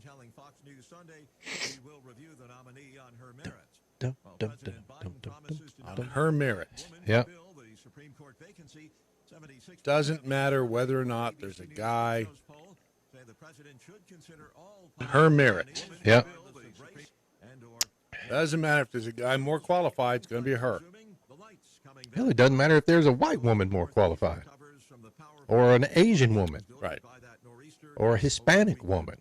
telling Fox News Sunday he will review the nominee on her merits. While Dum, President dum, Biden dum, promises to On nominate her a merits. woman Yep. to fill the Supreme Court vacancy, 76% Doesn't of matter those whether or surveyed by not ABC there's a News guy. Mojo's poll say the president should consider all Her possible merits. nominees Yep. to fill the Supreme and/or Doesn't matter if there's a guy more qualified, it's going to be her. Hell, it doesn't matter if there's a white woman more qualified, or an Asian woman, Right. or a Hispanic woman.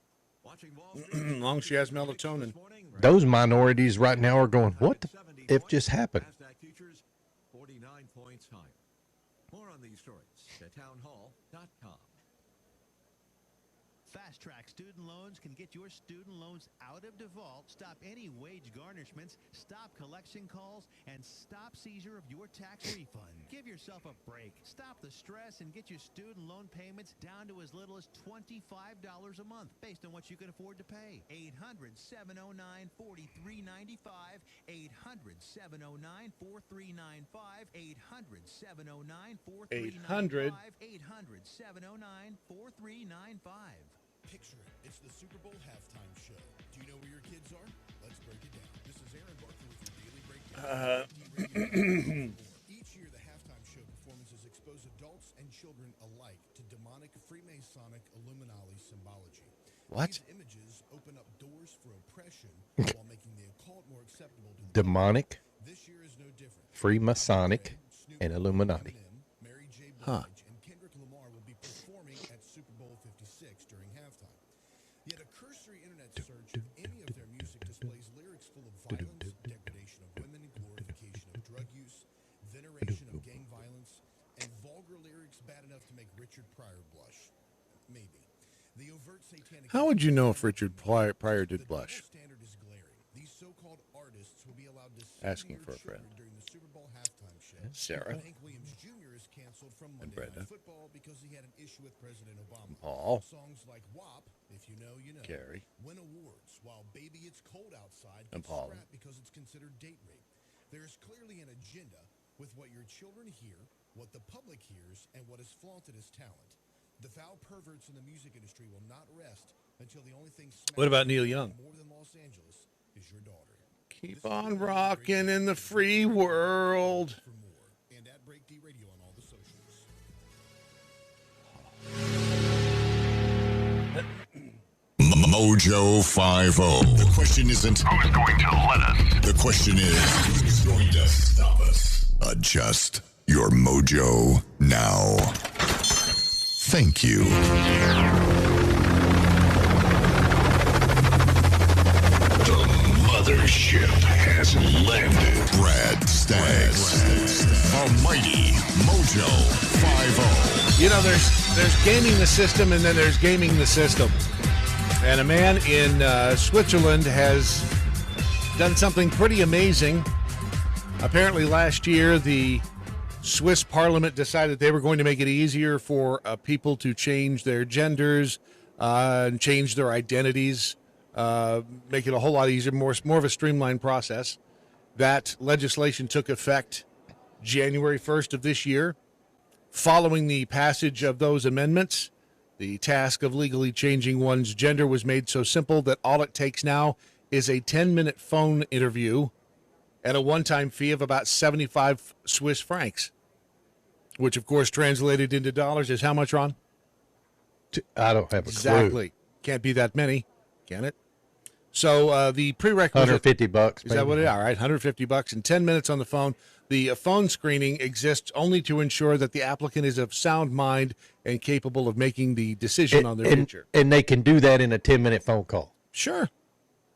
As long as she has melatonin. Those minorities right now are going, what the if just happened? NASDAQ futures 49 points higher. More on these stories at townhall.com. Fast Track Student Loans can get your student loans out of default, stop any wage garnishments, stop collection calls, and stop seizure of your tax refund. Give yourself a break. Stop the stress and get your student loan payments down to as little as $25 a month based on what you can afford to pay. 800-709-4395. 800-709-4395. 800-709-4395. 800-709-4395. Picture it. It's the Super Bowl halftime show. Do you know where your kids are? Let's break it down. This is Aaron Barker with your daily breakdown. Each year, the halftime show performances expose adults and children alike to demonic Freemasonic Illuminati symbology. What? These images open up doors for oppression while making the occult more acceptable to the Demonic, public. This year is no different. Freemasonic, and Illuminati. Mary J. Blige Huh. and Kendrick Lamar will be performing at Super Bowl 56 during halftime. Yet a cursory internet search of any of their music displays lyrics full of violence, degradation of women, glorification of drug use, veneration of gang violence, and vulgar lyrics bad enough to make Richard Pryor blush. Maybe. The overt satanic... How would you know if Richard Pryor did The blush? double standard is glaring. These so-called artists will be allowed to Asking sing for their a friend. children during the Super Bowl halftime show. Sarah. Hank Williams Jr. is canceled from And Monday Brenda. Night Football because he had an issue with President Obama. Paul. Songs like WAP, If You Know, You Know, Gary. win awards, while Baby It's Cold Outside And gets Paul. scrapped because it's considered date rape. There is clearly an agenda with what your children hear, what the public hears, and what is flaunted as talent. The foul perverts in the music industry will not rest until the only thing What about smashing Neil Young? more than Los Angeles is your daughter. Keep on rocking in the free world. For more, and at Break D Radio on all the socials. Mojo 50. The question isn't who's going to let us. The question is who's going to stop us. Adjust your mojo now. Thank you. The mothership has landed. Brad Staggs. Almighty Mojo 50. You know, there's gaming the system, and then there's gaming the system. And a man in Switzerland has done something pretty amazing. Apparently last year, the Swiss parliament decided they were going to make it easier for people to change their genders and change their identities, make it a whole lot easier, more of a streamlined process. That legislation took effect January 1st of this year. Following the passage of those amendments, the task of legally changing one's gender was made so simple that all it takes now is a 10-minute phone interview at a one-time fee of about 75 Swiss francs, which, of course, translated into dollars is how much, Ron? I don't have a clue. Exactly. Can't be that many, can it? So the prerequisite... $150. Is that what it is? All right, $150 and 10 minutes on the phone. The phone screening exists only to ensure that the applicant is of sound mind and capable of making the decision on their future. And they can do that in a 10-minute phone call. Sure.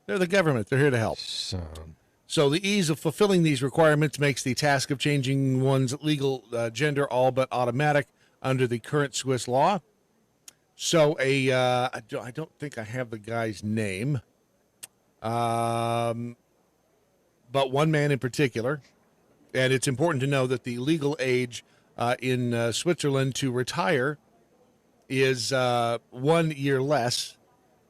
They're the government. They're here to help. So the ease of fulfilling these requirements makes the task of changing one's legal gender all but automatic under the current Swiss law. So I don't think I have the guy's name, but one man in particular. And it's important to know that the legal age in Switzerland to retire is 1 year less.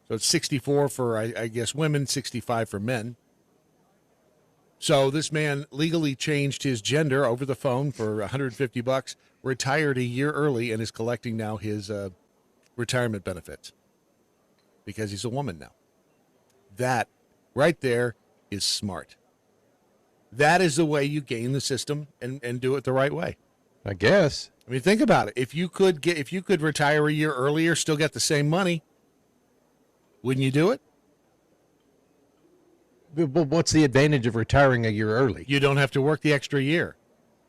So it's 64 for, I guess, women, 65 for men. So this man legally changed his gender over the phone for $150, retired a year early, and is collecting now his retirement benefits. because he's a woman now. That right there is smart. That is the way you game the system and do it the right way. I guess. I mean, think about it. If you could retire a year earlier, still get the same money, wouldn't you do it? But what's the advantage of retiring a year early? You don't have to work the extra year.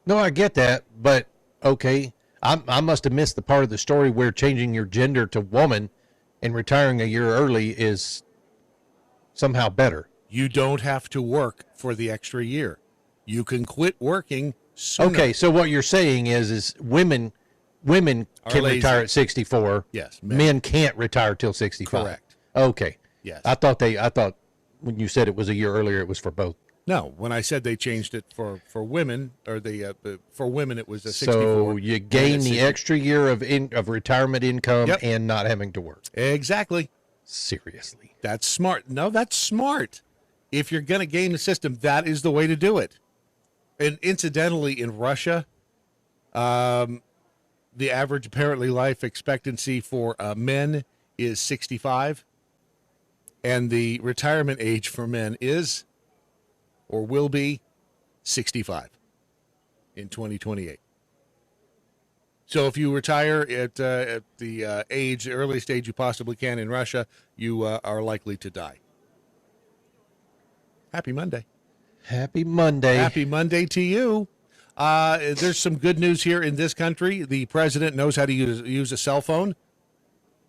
No, I get that, but okay. I must have missed the part of the story where changing your gender to woman and retiring a year early is somehow better. You don't have to work for the extra year. You can quit working sooner. Okay, so what you're saying is women can lazy. retire at 64. Yes, men can't retire till 65. Correct. Okay. Yes. I thought when you said it was a year earlier, it was for both. No, when I said they changed it for women, or for women it was a 64. So you gain the extra year of retirement income and not having to work. Exactly. Seriously. That's smart. No, that's smart. If you're going to game the system, that is the way to do it. And incidentally, in Russia, the average apparently life expectancy for men is 65, and the retirement age for men is or will be 65 in 2028. So if you retire at the earliest age you possibly can in Russia, you are likely to die. Happy Monday. Happy Monday. Happy Monday to you. There's some good news here in this country. The president knows how to use a cell phone,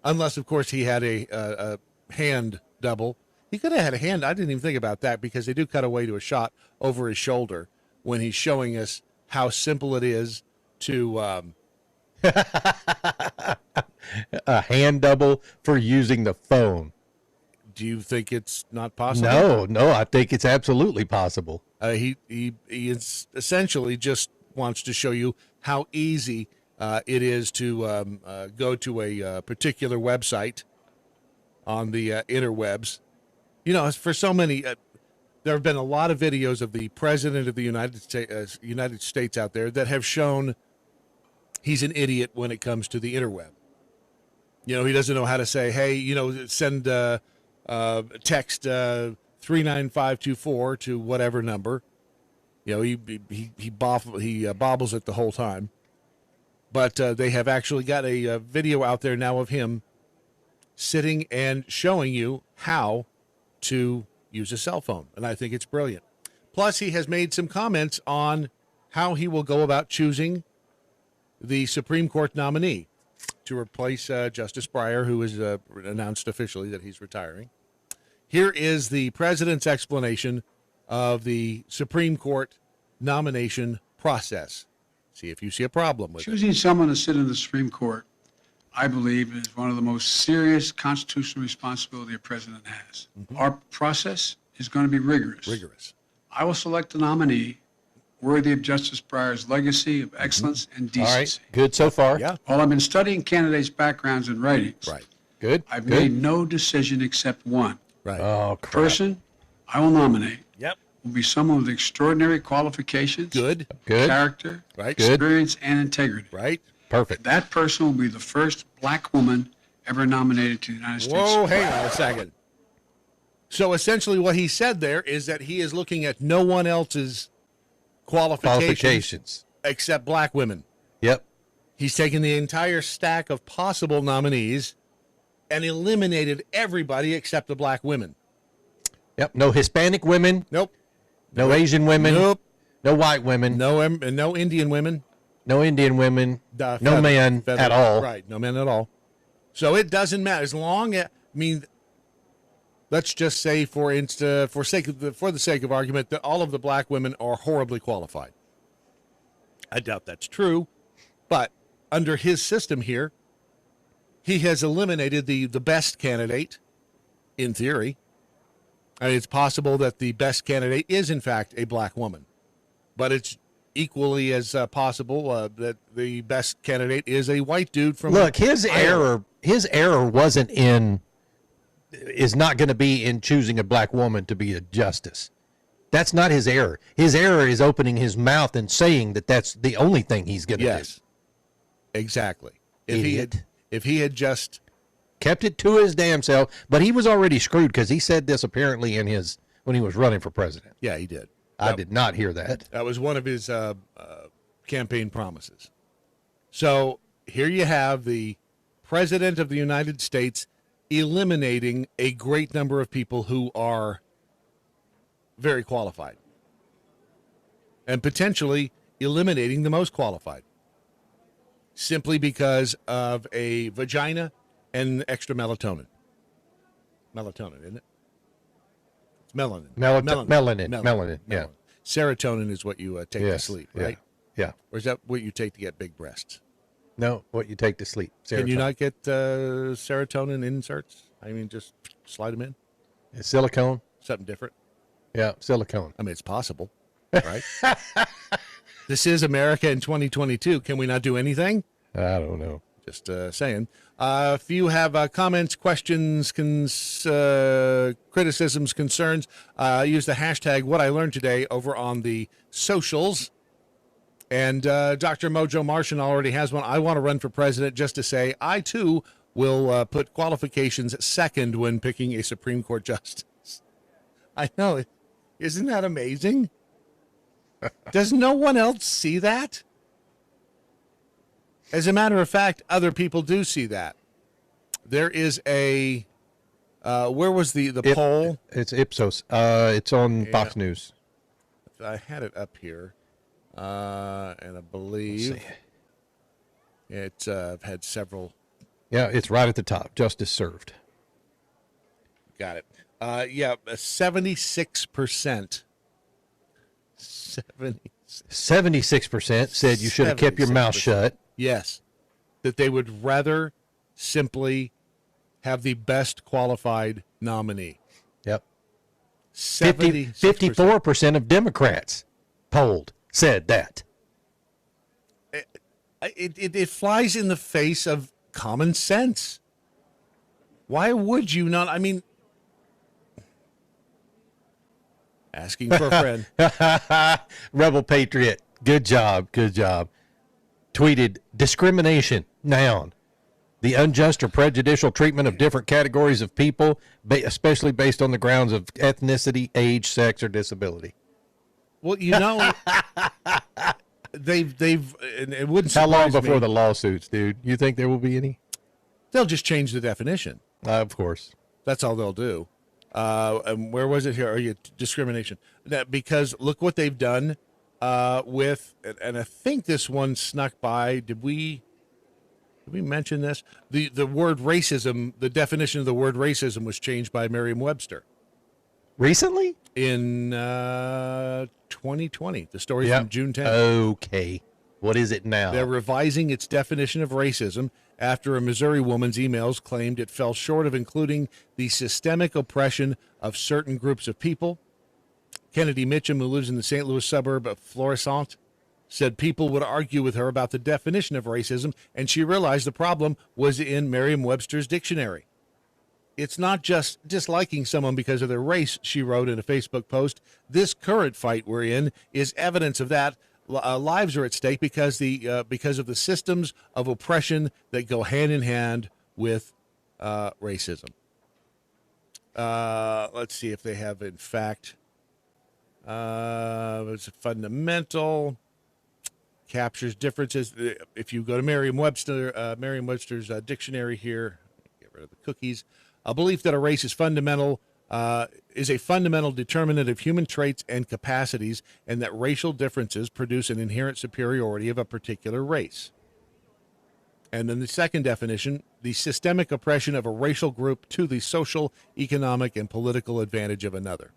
unless, of course, he had a hand double. He could have had a hand. I didn't even think about that because they do cut away to a shot over his shoulder when he's showing us how simple it is to a hand double for using the phone. Do you think it's not possible? No, I think it's absolutely possible. He is essentially just wants to show you how easy it is to go to a particular website on the interwebs. You know, for so many, there have been a lot of videos of the president of the United States out there that have shown he's an idiot when it comes to the interweb. You know, he doesn't know how to say, hey, you know, send text 39524 to whatever number. You know, he bobbles it the whole time. But they have actually got a video out there now of him sitting and showing you how to use a cell phone. And I think it's brilliant. Plus, he has made some comments on how he will go about choosing the Supreme Court nominee to replace Justice Breyer, who has announced officially that he's retiring. Here is the president's explanation of the Supreme Court nomination process. See if you see a problem with it. Choosing someone to sit in the Supreme Court, I believe, is one of the most serious constitutional responsibility a president has. Mm-hmm. Our process is going to be rigorous. I will select a nominee worthy of Justice Breyer's legacy of excellence and decency. All right, good so far. Yeah. While I've been studying candidates' backgrounds and writings, Right. Good. I've made no decision except one. Right. Oh, crap. Person I will nominate Yep. will be someone with extraordinary qualifications, Good. character, Right. Good. experience, and integrity. Right. Perfect. That person will be the first black woman ever nominated to the United States. Whoa, hang on a second. So essentially what he said there is that he is looking at no one else's qualifications except black women. Yep. He's taken the entire stack of possible nominees and eliminated everybody except the black women. Yep. No Hispanic women. Nope. No Asian women. Nope. No white women. No Indian women. No Indian women. No men at all. Right. No men at all. So it doesn't matter as long as, let's just say for the sake of argument that all of the black women are horribly qualified. I doubt that's true, but under his system here, he has eliminated the best candidate in theory. And it's possible that the best candidate is in fact a black woman, but it's equally as possible that the best candidate is a white dude from his Iowa. error is not going to be in choosing a black woman to be a justice. That's not his error. His error is opening his mouth and saying that that's the only thing he's going to do. Yes, exactly. Idiot. If he had just kept it to his damn self. But he was already screwed because he said this apparently when he was running for president. Yeah, he did. I did not hear that. That was one of his campaign promises. So here you have the president of the United States eliminating a great number of people who are very qualified and potentially eliminating the most qualified simply because of a vagina and extra melatonin. Melatonin, isn't it? It's melanin. Melanin. Yeah. Serotonin is what you take to sleep, right? Yeah. Or is that what you take to get big breasts? No, what you take to sleep. Can you not get serotonin inserts? I mean, just slide them in? It's silicone. Something different? Yeah, silicone. I mean, it's possible, right? This is America in 2022. Can we not do anything? I don't know. Just saying. If you have comments, questions, criticisms, concerns, use the hashtag What I Learned Today over on the socials. And Dr. Mojo Martian already has one. I want to run for president just to say I, too, will put qualifications second when picking a Supreme Court justice. I know. Isn't that amazing? Does no one else see that? As a matter of fact, other people do see that. There is a, where was the poll? It's Ipsos. It's on Fox News. I had it up here, and I believe it's had several. Yeah, it's right at the top. Justice served. Got it. 76%. 76% said you should have kept your mouth shut. Yes, that they would rather simply have the best qualified nominee. Yep. 54% 54% of Democrats polled said that. It flies in the face of common sense. Why would you not? I mean, asking for a friend. Rebel Patriot. Good job. Tweeted, discrimination, noun. The unjust or prejudicial treatment of different categories of people, especially based on the grounds of ethnicity, age, sex, or disability. Well, they've and it wouldn't How long surprise before me. the lawsuits, dude? You think there will be any? They'll just change the definition. Of course. That's all they'll do. And where was it here? Discrimination. Because look what they've done with, and I think this one snuck by. Did we mention this? The word racism, the definition of the word racism was changed by Merriam-Webster. Recently? In 2020. The story from June 10th. Okay. What is it now? They're revising its definition of racism after a Missouri woman's emails claimed it fell short of including the systemic oppression of certain groups of people. Kennedy Mitchum, who lives in the St. Louis suburb of Florissant, said people would argue with her about the definition of racism, and she realized the problem was in Merriam-Webster's dictionary. It's not just disliking someone because of their race, she wrote in a Facebook post. This current fight we're in is evidence of that. Lives are at stake because of the systems of oppression that go hand in hand with racism. Let's see if they have, in fact, it's a fundamental, captures differences. If you go to Merriam-Webster's dictionary here, get rid of the cookies. A belief that a race is fundamental. Is a fundamental determinant of human traits and capacities, and that racial differences produce an inherent superiority of a particular race. And then the second definition, the systemic oppression of a racial group to the social, economic, and political advantage of another.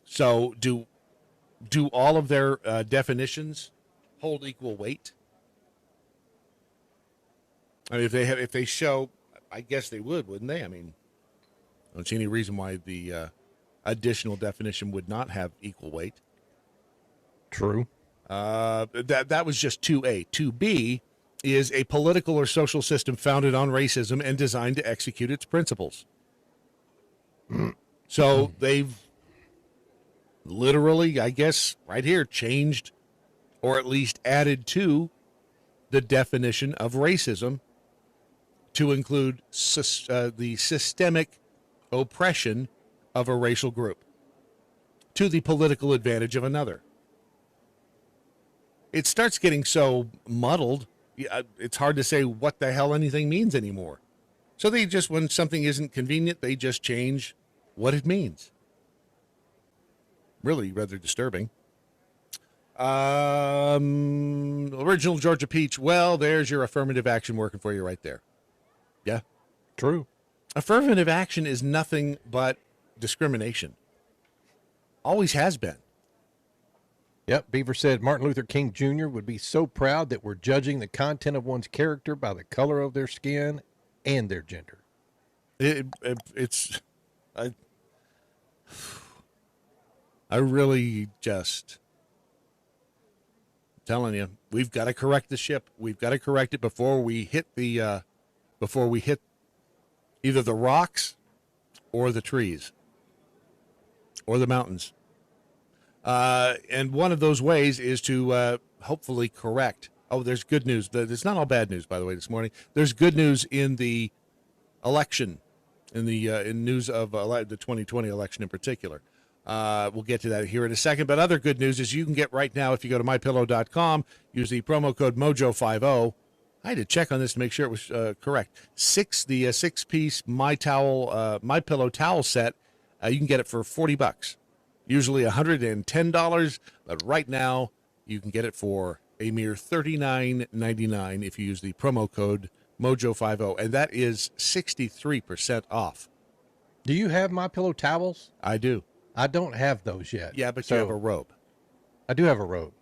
So do all of their definitions hold equal weight? I mean, if they show, I guess they would, wouldn't they? I mean, I don't see any reason why the additional definition would not have equal weight. True. That was just 2A. 2B is a political or social system founded on racism and designed to execute its principles. So they've literally, I guess, right here, changed or at least added to the definition of racism to include the systemic oppression of a racial group to the political advantage of another. It starts getting so muddled, it's hard to say what the hell anything means anymore. So they just, when something isn't convenient, they just change what it means. Really rather disturbing. Original Georgia Peach. Well, there's your affirmative action working for you right there. Yeah. True. Affirmative action is nothing but discrimination. Always has been. Yep. Beaver said Martin Luther King Jr. would be so proud that we're judging the content of one's character by the color of their skin and their gender. I really just telling you, we've got to correct the ship. We've got to correct it before we hit either the rocks or the trees or the mountains. And one of those ways is to hopefully correct. Oh, there's good news. It's not all bad news, by the way, this morning. There's good news in the election, in news of the 2020 election in particular. We'll get to that here in a second. But other good news is you can get right now, if you go to mypillow.com, use the promo code Mojo50. I had to check on this to make sure it was correct. The six-piece My Pillow towel set, you can get it for $40. Usually $110, but right now you can get it for a mere $39.99 if you use the promo code Mojo50, and that is 63% off. Do you have My Pillow towels? I do. I don't have those yet. Yeah, but you have a robe. I do have a robe.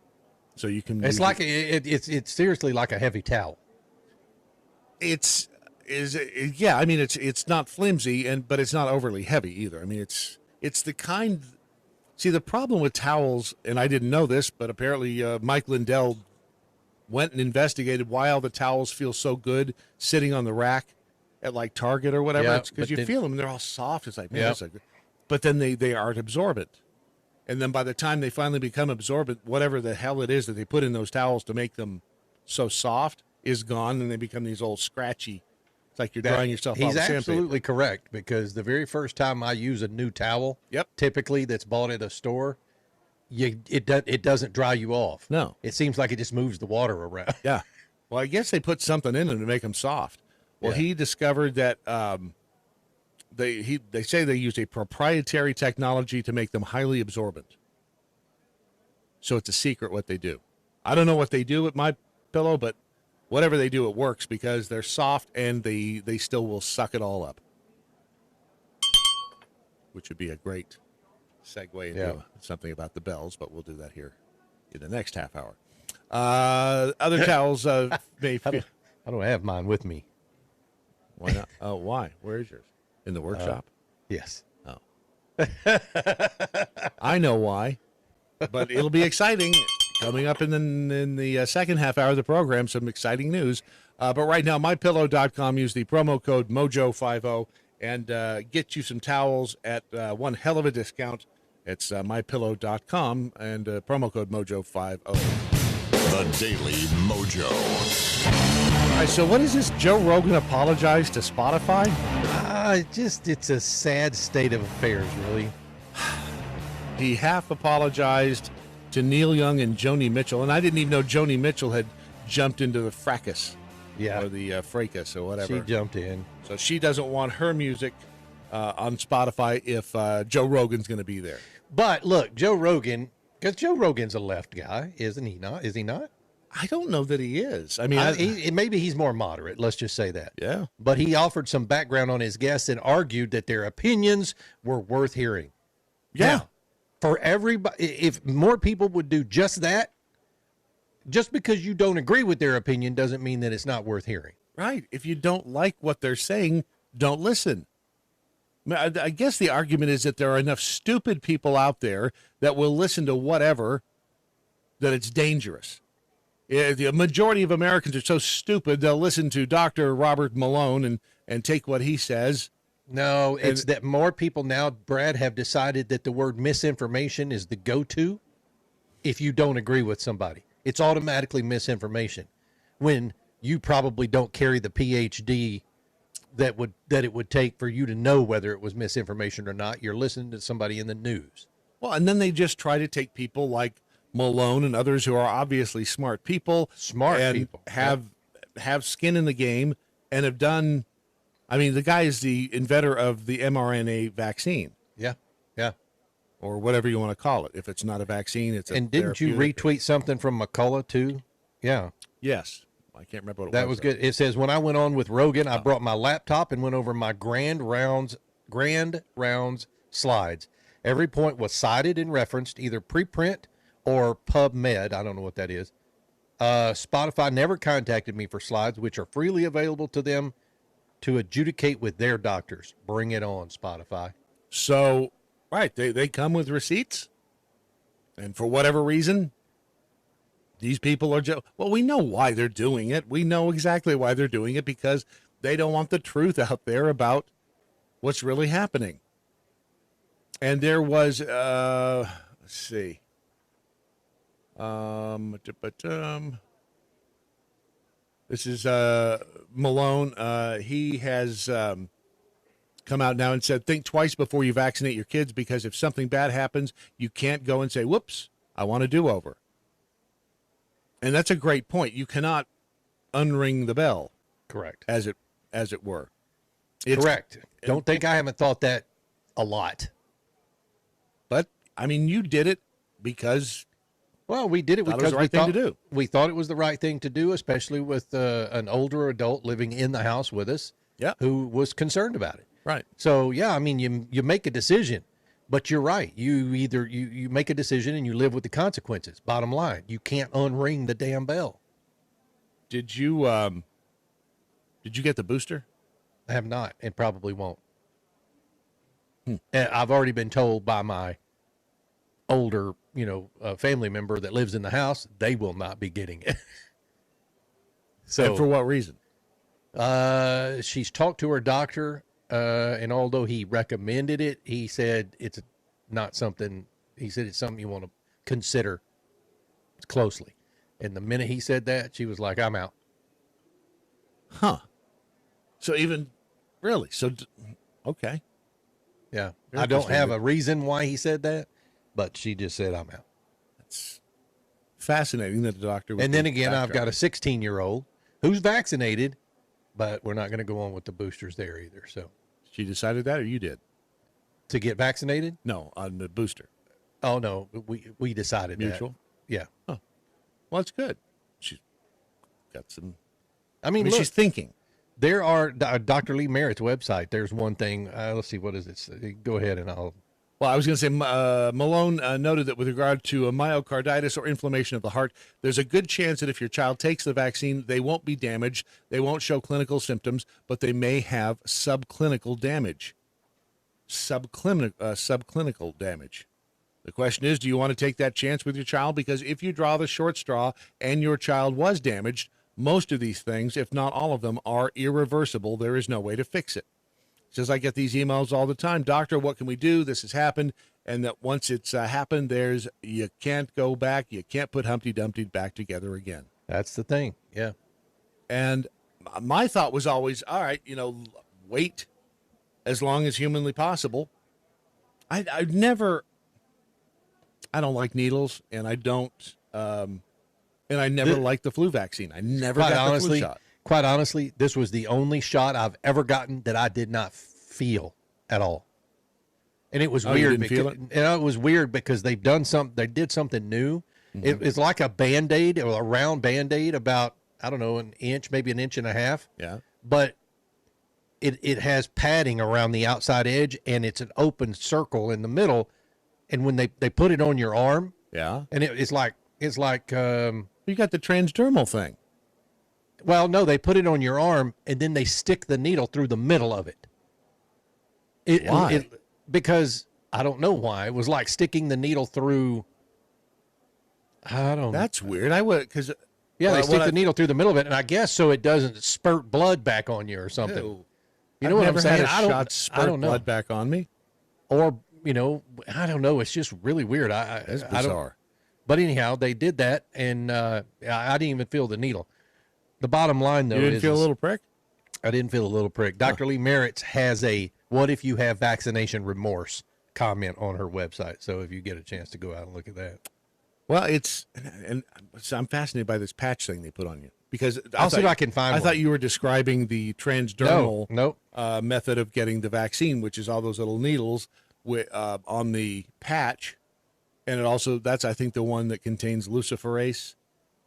So you can. It's like it's seriously like a heavy towel. It's not flimsy but it's not overly heavy either. I mean, it's the kind. See, the problem with towels, and I didn't know this, but apparently Mike Lindell went and investigated why all the towels feel so good sitting on the rack at like Target or whatever. Yeah, it's because you feel them and they're all soft. It's like, man, that's so good. But then they aren't absorbent. And then by the time they finally become absorbent, whatever the hell it is that they put in those towels to make them so soft is gone, and they become these old scratchy. It's like you're drying yourself off with sandpaper. He's absolutely correct, because the very first time I use a new towel, typically that's bought at a store, it doesn't dry you off. No. It seems like it just moves the water around. Yeah. Well, I guess they put something in them to make them soft. Well, he discovered that they say they use a proprietary technology to make them highly absorbent. So it's a secret what they do. I don't know what they do with My Pillow, but whatever they do, it works because they're soft and they still will suck it all up. Which would be a great segue into something about the bells, but we'll do that here in the next half hour. Other towels may feel... I don't have mine with me. Why not? Oh, why? Where is yours? In the workshop? Yes. Oh. I know why, but it'll be exciting. Coming up in the second half hour of the program, some exciting news. But right now, mypillow.com, use the promo code Mojo50 and get you some towels at one hell of a discount. It's mypillow.com and promo code Mojo50. The Daily Mojo. All right, so what is this? Joe Rogan apologized to Spotify? It's a sad state of affairs, really. He half apologized to Neil Young and Joni Mitchell, and I didn't even know Joni Mitchell had jumped into the fracas, or the fracas or whatever. She jumped in. So she doesn't want her music on Spotify if Joe Rogan's going to be there. But look, Joe Rogan, because Joe Rogan's a left guy, isn't he not? Is he not? I don't know that he is. I mean, maybe he's more moderate. Let's just say that. Yeah. But he offered some background on his guests and argued that their opinions were worth hearing. Yeah. Now, for everybody, if more people would do just that, just because you don't agree with their opinion doesn't mean that it's not worth hearing. Right. If you don't like what they're saying, don't listen. I guess the argument is that there are enough stupid people out there that will listen to whatever, that it's dangerous. The majority of Americans are so stupid, they'll listen to Dr. Robert Malone and take what he says. No, it's that more people now, Brad, have decided that the word misinformation is the go-to if you don't agree with somebody. It's automatically misinformation when you probably don't carry the PhD that it would take for you to know whether it was misinformation or not. You're listening to somebody in the news. Well, and then they just try to take people like Malone and others who are obviously smart people, have skin in the game, and have done. I mean, the guy is the inventor of the mRNA vaccine. Yeah. Or whatever you want to call it. If it's not a vaccine, it's a And didn't you retweet something from McCullough too? Yeah. Yes. I can't remember what it was. That was good. It says, when I went on with Rogan, I brought my laptop and went over my grand rounds slides. Every point was cited and referenced, either preprint or PubMed. I don't know what that is. Spotify never contacted me for slides, which are freely available to them to adjudicate with their doctors. Bring it on, Spotify. So, right, they come with receipts, and for whatever reason, these people are well, we know why they're doing it. We know exactly why they're doing it, because they don't want the truth out there about what's really happening. And there was, let's see, this is Malone. He has come out now and said, think twice before you vaccinate your kids, because if something bad happens, you can't go and say, whoops, I want a do-over. And that's a great point. You cannot unring the bell. Correct. As it were. Correct. Don't think I haven't thought that a lot. But, I mean, you did it because... Well, we did it because we thought it was the right thing to do, especially with an older adult living in the house with us who was concerned about it. Right. So, yeah, I mean, you make a decision, but you're right. You either you make a decision and you live with the consequences. Bottom line, you can't unring the damn bell. Did you get the booster? I have not, and probably won't. And I've already been told by my older, family member that lives in the house, they will not be getting it. So, and for what reason? She's talked to her doctor, and although he recommended it, he said it's not something. He said it's something you want to consider closely. And the minute he said that, she was like, "I'm out." Huh. So even really, okay. Yeah, I don't have a reason why he said that, but she just said, "I'm out." It's fascinating that the doctor. And then again, I've got a 16-year-old who's vaccinated, but we're not going to go on with the boosters there either. So she decided that, or you did? To get vaccinated? No, on the booster. Oh no, we decided mutual. That. Yeah. Oh, well, that's good. She's got some. I mean, look, she's thinking. There are Dr. Lee Merritt's website. There's one thing. Let's see, what is it? Go ahead and I'll. Well, I was going to say Malone noted that with regard to a myocarditis or inflammation of the heart, there's a good chance that if your child takes the vaccine, they won't be damaged. They won't show clinical symptoms, but they may have subclinical damage. Subclinical damage. The question is, do you want to take that chance with your child? Because if you draw the short straw and your child was damaged, most of these things, if not all of them, are irreversible. There is no way to fix it. Says, I get these emails all the time. Doctor, what can we do? This has happened. And that once it's happened, you can't go back. You can't put Humpty Dumpty back together again. That's the thing. Yeah. And my thought was always, all right, wait as long as humanly possible. I don't like needles, and I don't, and I never liked the flu vaccine. I never got the flu shot. Quite honestly, this was the only shot I've ever gotten that I did not feel at all. And it was weird. It was weird because they did something new. Mm-hmm. It's like a Band-Aid or a round Band-Aid about, I don't know, an inch, maybe an inch and a half. Yeah. But it has padding around the outside edge, and it's an open circle in the middle. And when they put it on your arm, yeah, and it's like you got the transdermal thing. Well, no, they put it on your arm, and then they stick the needle through the middle of it. Why? Because I don't know why. It was like sticking the needle through. I don't know. That's weird. They stick the needle through the middle of it, and I guess so it doesn't spurt blood back on you or something. Ew. You know what I'm saying? I don't know. Blood back on me, or I don't know. It's just really weird. It's bizarre. But anyhow, they did that, and I didn't even feel the needle. The bottom line, though, you didn't feel a little prick? I didn't feel a little prick. Dr. Lee Merritt's has a "What if you have vaccination remorse" comment on her website. So if you get a chance to go out and look at that. Well, and I'm fascinated by this patch thing they put on you because I'll see if I can find I one. thought you were describing the transdermal Nope. Method of getting the vaccine, which is all those little needles on the patch, and it also that's I think the one that contains luciferase,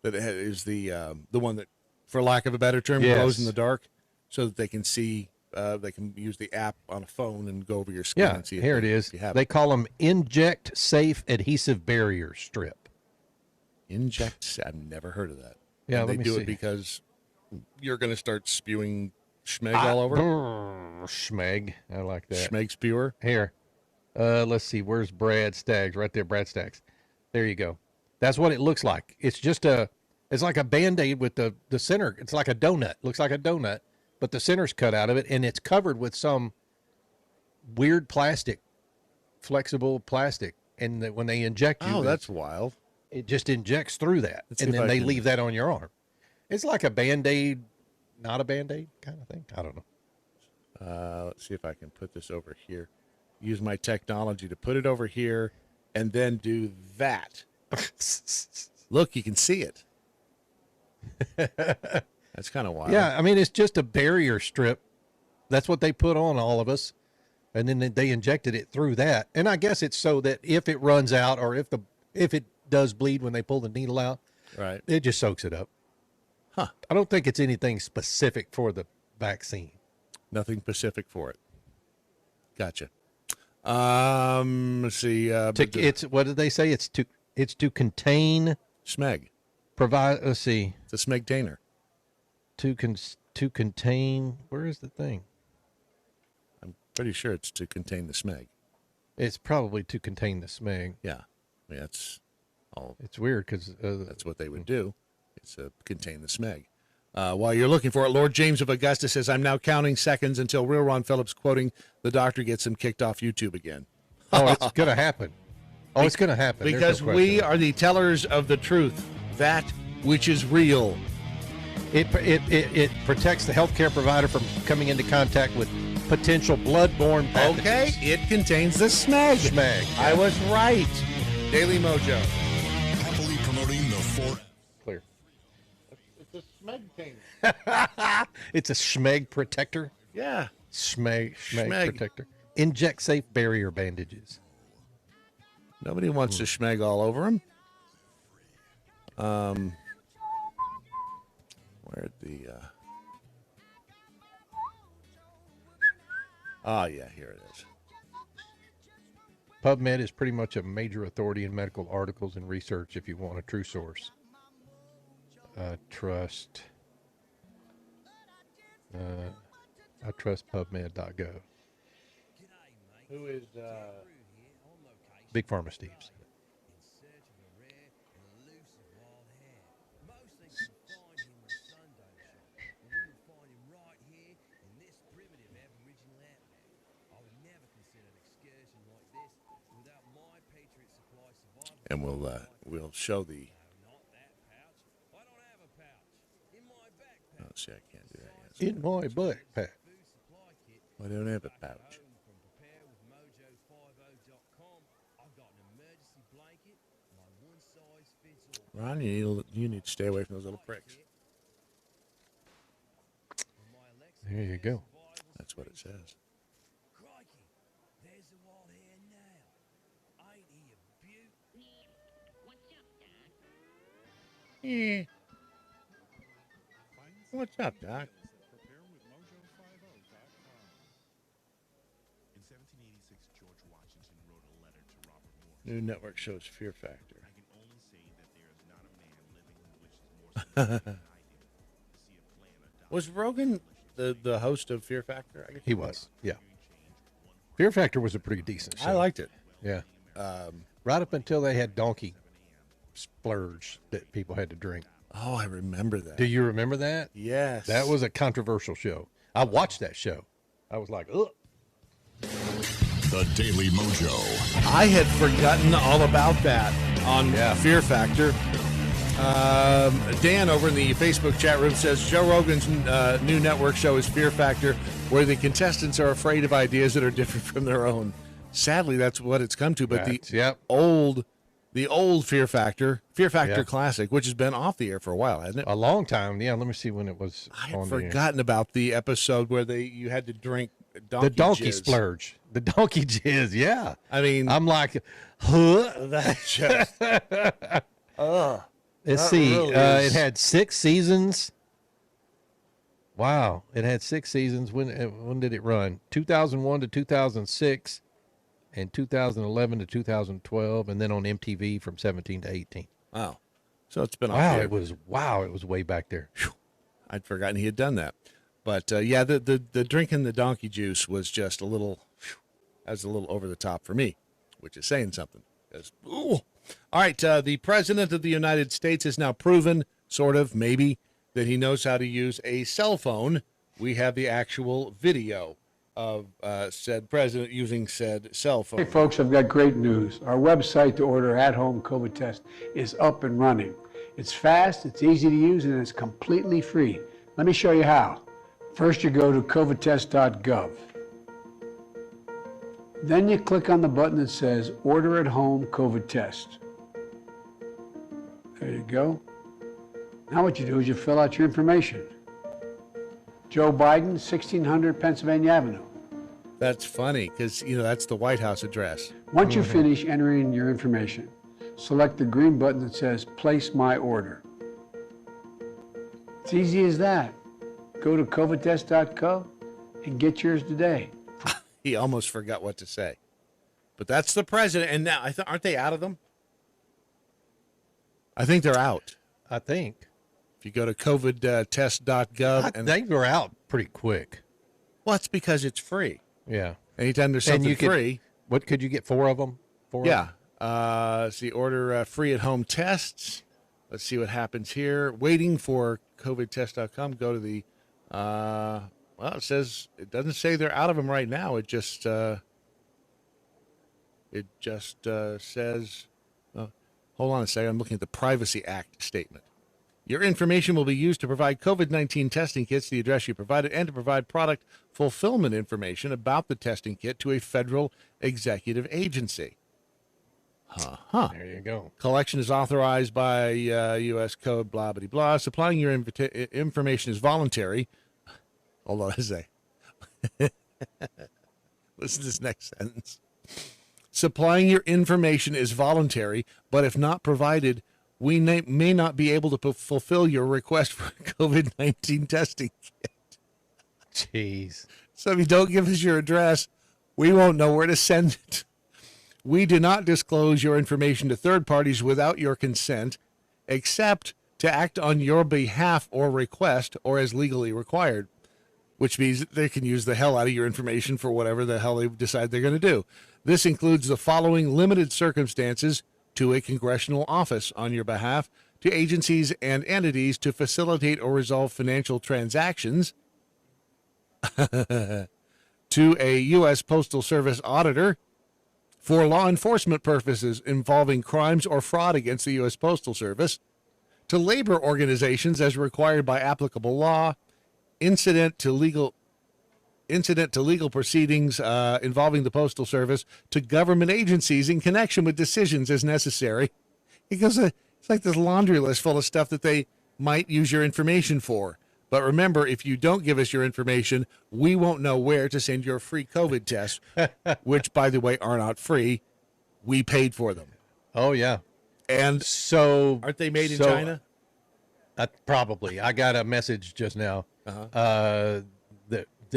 that is the one that, for lack of a better term, glows in the dark, so that they can see. They can use the app on a phone and go over your skin and see. Here it is. They call them Inject Safe Adhesive Barrier Strip. Inject. I've never heard of that. Yeah, and they do it because you're going to start spewing schmeg all over. Schmeg. I like that. Schmeg spewer. Here. Let's see. Where's Brad Staggs? Right there, Brad Staggs. There you go. That's what it looks like. It's just it's like a Band-Aid with the center. It's like a donut. Looks like a donut, but the center's cut out of it, and it's covered with some weird plastic, flexible plastic. And when they inject you, that's wild. It just injects through that, and then they leave that on your arm. It's like a Band-Aid, not a Band-Aid kind of thing. I don't know. Let's see if I can put this over here. Use my technology to put it over here, and then do that. Look, you can see it. That's kind of wild. Yeah, I mean, it's just a barrier strip. That's what they put on all of us, and then they injected it through that. And I guess it's so that if it runs out or if it does bleed when they pull the needle out, right, it just soaks it up. Huh. I don't think it's anything specific for the vaccine. Nothing specific for it. Gotcha. Let's see. It's what did they say? It's to contain smeg. Provide. Let's see. It's a smegtainer. To contain. Where is the thing? I'm pretty sure it's to contain the smeg. It's probably to contain the smeg. Yeah, I mean, that's all. It's weird because that's what they would do. It's contain the smeg. While you're looking for it, Lord James of Augusta says, "I'm now counting seconds until Real Ron Phillips, quoting the doctor, gets him kicked off YouTube again." Oh, it's gonna happen. Oh, it's gonna happen because we are the tellers of the truth, that which is real. It protects the healthcare provider from coming into contact with potential bloodborne pathogens. Okay, it contains the smeg. Smeg. Yeah. I was right. Daily Mojo. Happily promoting the four. Clear. It's a smegtainer. It's a smeg protector. Yeah. Smeg protector. Inject Safe Barrier Bandages. Nobody wants to schmeg all over them. Where'd the... yeah, here it is. PubMed is pretty much a major authority in medical articles and research if you want a true source. I trust PubMed.gov. Who is... Big Pharma Steve's. And we'll show the... Oh, see, I can't do that yet. In my backpack. I don't have a pouch. Ron, you need to stay away from those little pricks. There you go. That's what it says. Yeah. What's up, Doc? New network shows Fear Factor. Was Rogan the host of Fear Factor? I guess He was, yeah. Fear Factor was a pretty decent show. I liked it. Yeah. Right up until they had donkey splurge that people had to drink. Oh, I remember that. Do you remember that? Yes. That was a controversial show. I watched that show. I was like, ugh. The Daily Mojo. I had forgotten all about that on Fear Factor. Dan over in the Facebook chat room says Joe Rogan's new network show is Fear Factor, where the contestants are afraid of ideas that are different from their own. Sadly, that's what it's come to. But the old Fear Factor Classic, which has been off the air for a while, hasn't it? A long time. Yeah, let me see when it was. I had forgotten about the episode where you had to drink donkey the donkey jizz. splurge, the donkey jizz. Yeah, I mean, I'm like, huh? That's just. Let's see. It had 6 seasons. Wow, it had 6 seasons. When did it run? 2001 to 2006, and 2011 to 2012, and then on MTV from 17 to 18. Wow, so it's been it was way back there. Whew. I'd forgotten he had done that, but the drinking the donkey juice was just a little over the top for me, which is saying something. All right, the President of the United States has now proven, sort of, maybe, that he knows how to use a cell phone. We have the actual video of said president using said cell phone. Hey, folks, I've got great news. Our website to order at-home COVID test is up and running. It's fast, it's easy to use, and it's completely free. Let me show you how. First, you go to covidtest.gov. Then you click on the button that says Order at Home COVID Test. There you go. Now what you do is you fill out your information. Joe Biden, 1600 Pennsylvania Avenue. That's funny because, that's the White House address. Once you finish entering your information, select the green button that says Place My Order. It's easy as that. Go to covidtest.gov and get yours today. He almost forgot what to say. But that's the president. And now, aren't they out of them? I think they're out. I think. If you go to covidtest.gov. I think they're out pretty quick. Well, it's because it's free. Yeah. Anytime there's something free. What could you get? 4 of them? 4 Yeah. See, order free at home tests. Let's see what happens here. Waiting for covidtest.com. Go to the, it doesn't say they're out of them right now. It just says, hold on a second. I'm looking at the Privacy Act statement. Your information will be used to provide COVID-19 testing kits, the address you provided, and to provide product fulfillment information about the testing kit to a federal executive agency. There you go. Collection is authorized by U.S. Code, blah, blah, blah. Supplying your information is voluntary. Hold on a second. Listen to this next sentence. Supplying your information is voluntary, but if not provided, we may not be able to fulfill your request for a COVID-19 testing kit. Jeez. So if you don't give us your address, we won't know where to send it. We do not disclose your information to third parties without your consent, except to act on your behalf or request or as legally required, which means they can use the hell out of your information for whatever the hell they decide they're going to do. This includes the following limited circumstances: to a congressional office on your behalf, to agencies and entities to facilitate or resolve financial transactions, to a U.S. Postal Service auditor for law enforcement purposes involving crimes or fraud against the U.S. Postal Service, to labor organizations as required by applicable law, incident to legal proceedings involving the Postal Service, to government agencies in connection with decisions as necessary. Because it's like this laundry list full of stuff that they might use your information for. But remember, if you don't give us your information, we won't know where to send your free COVID tests, which, by the way, are not free. We paid for them. Oh, yeah. And so aren't they made in China? Probably. I got a message just now that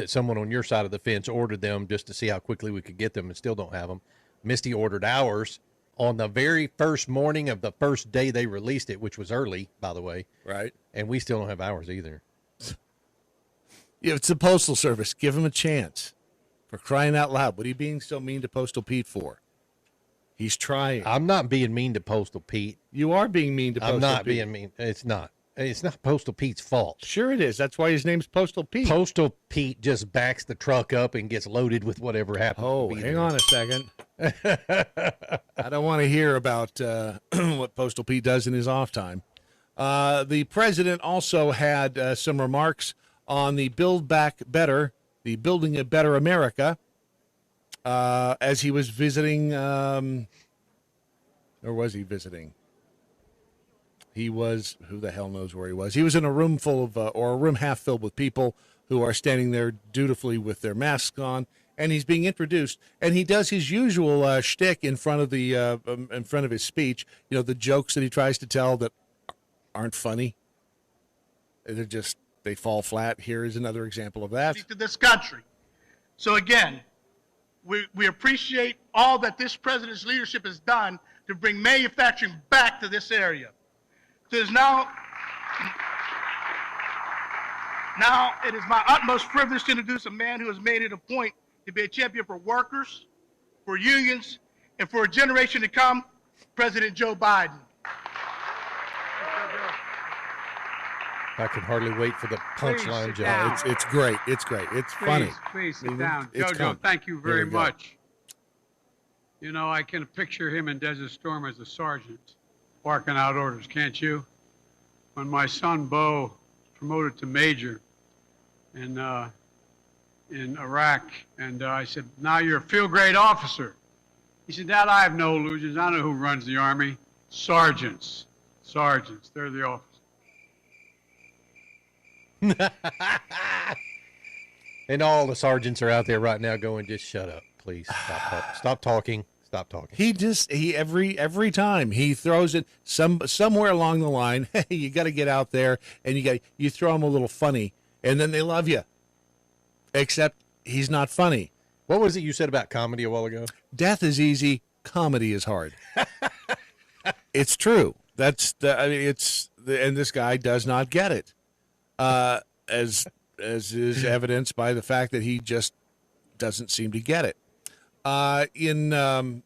someone on your side of the fence ordered them just to see how quickly we could get them, and still don't have them. Misty ordered ours on the very first morning of the first day they released it, which was early, by the way. Right. And we still don't have ours either. Yeah, it's the Postal Service. Give them a chance. For crying out loud. What are you being so mean to Postal Pete for? He's trying. I'm not being mean to Postal Pete. You are being mean to Postal Pete. I'm not being mean. It's not. It's not Postal Pete's fault. Sure it is. That's why his name's Postal Pete. Postal Pete just backs the truck up and gets loaded with whatever happens. Oh, hang on a second. I don't want to hear about what Postal Pete does in his off time. The president also had some remarks on the Build Back Better, the Building a Better America, as he was visiting, or was he visiting? He was, who the hell knows where he was? He was in a room full of, or a room half filled with people who are standing there dutifully with their masks on, and he's being introduced, and he does his usual shtick in front of his speech. You know, the jokes that he tries to tell that aren't funny. They fall flat. Here is another example of that. To this country. So again, we appreciate all that this president's leadership has done to bring manufacturing back to this area. So it is now it is my utmost privilege to introduce a man who has made it a point to be a champion for workers, for unions, and for a generation to come, President Joe Biden. I can hardly wait for the punchline, Joe. It's great. It's great. It's funny. Please sit down. It's Jojo, thank you very go. much. You know, I can picture him in Desert Storm as a sergeant, barking out orders, can't you? When my son, Bo, was promoted to major in Iraq, and I said, now you're a field-grade officer. He said, Dad, I have no illusions. I know who runs the Army. Sergeants. Sergeants. They're the officers. And all the sergeants are out there right now going, just shut up, please. Stop talking. Stop talking. He every time he throws it somewhere along the line. Hey, you got to get out there, and you throw him a little funny, and then they love you. Except he's not funny. What was it you said about comedy a while ago? Death is easy, comedy is hard. It's true. And this guy does not get it. As is evidenced by the fact that he just doesn't seem to get it. In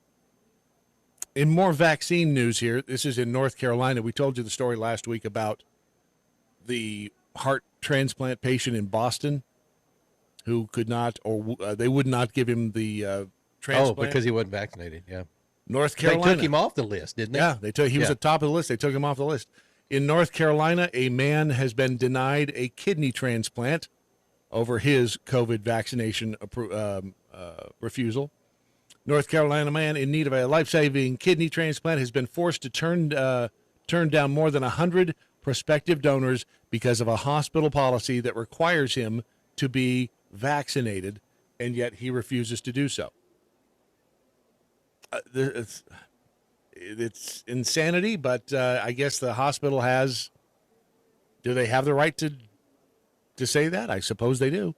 more vaccine news here, this is in North Carolina. We told you the story last week about the heart transplant patient in Boston who could not, or they would not give him the transplant. Oh, because he wasn't vaccinated, yeah. North Carolina. They took him off the list, didn't they? Yeah, he was at the top of the list. They took him off the list. In North Carolina, a man has been denied a kidney transplant over his COVID vaccination refusal. North Carolina man in need of a life-saving kidney transplant has been forced to turn down more than 100 prospective donors because of a hospital policy that requires him to be vaccinated, and yet he refuses to do so. It's insanity, but I guess the hospital has. Do they have the right to say that? I suppose they do.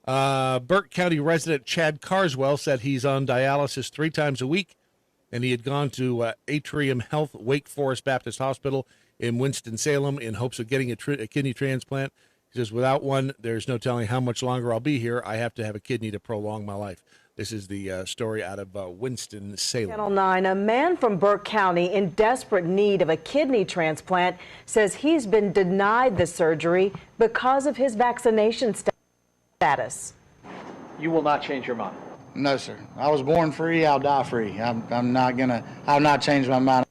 Burke County resident Chad Carswell said he's on dialysis 3 times a week, and he had gone to Atrium Health Wake Forest Baptist Hospital in Winston-Salem in hopes of getting a kidney transplant. He says, without one, there's no telling how much longer I'll be here. I have to have a kidney to prolong my life. This is the story out of Winston-Salem. Channel 9, a man from Burke County in desperate need of a kidney transplant says he's been denied the surgery because of his vaccination status. You will not change your mind? No, sir. I was born free. I'll die free. I'm not change my mind.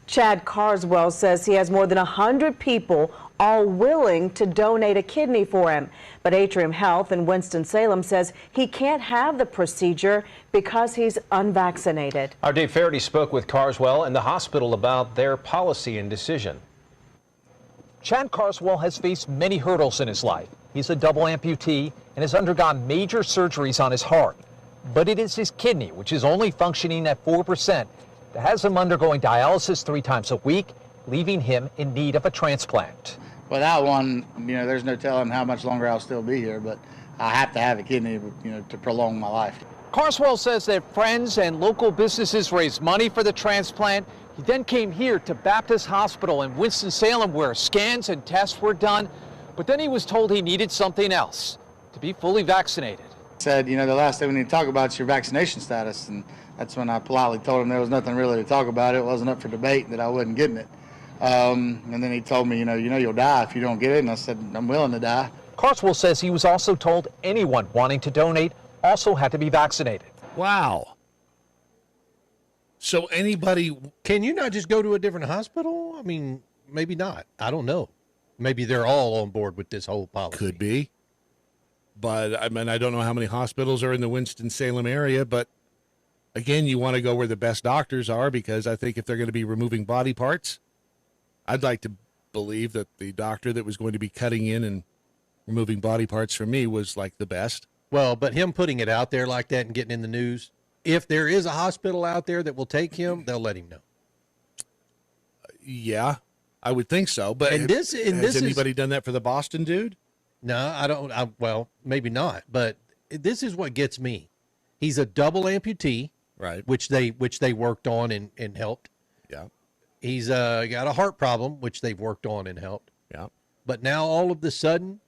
Chad Carswell says he has more than 100 people all willing to donate a kidney for him. But Atrium Health in Winston-Salem says he can't have the procedure because he's unvaccinated. Our Dave Faraday spoke with Carswell and the hospital about their policy and decision. Chad Carswell has faced many hurdles in his life. He's a double amputee and has undergone major surgeries on his heart. But it is his kidney, which is only functioning at 4%, that has him undergoing dialysis 3 times a week, leaving him in need of a transplant. Without one, there's no telling how much longer I'll still be here, but I have to have a kidney, to prolong my life. Carswell says that friends and local businesses raised money for the transplant. He then came here to Baptist Hospital in Winston-Salem where scans and tests were done, but then he was told he needed something else, to be fully vaccinated. Said, the last thing we need to talk about is your vaccination status, and that's when I politely told him there was nothing really to talk about. It wasn't up for debate, that I wasn't getting it. And then he told me, you'll die if you don't get it, and I said, I'm willing to die. Carswell says he was also told anyone wanting to donate also had to be vaccinated. Wow. So anybody... Can you not just go to a different hospital? I mean, maybe not. I don't know. Maybe they're all on board with this whole policy. Could be. But, I mean, I don't know how many hospitals are in the Winston-Salem area, but, again, you want to go where the best doctors are, because I think if they're going to be removing body parts, I'd like to believe that the doctor that was going to be cutting in and removing body parts from me was, like, the best. Well, but him putting it out there like that and getting in the news, if there is a hospital out there that will take him, they'll let him know. Yeah, I would think so. But has anybody done that for the Boston dude? No, I don't. Well, maybe not. But this is what gets me. He's a double amputee, right? Which they worked on and helped. Yeah. He's got a heart problem, which they've worked on and helped. Yeah. But now all of the sudden,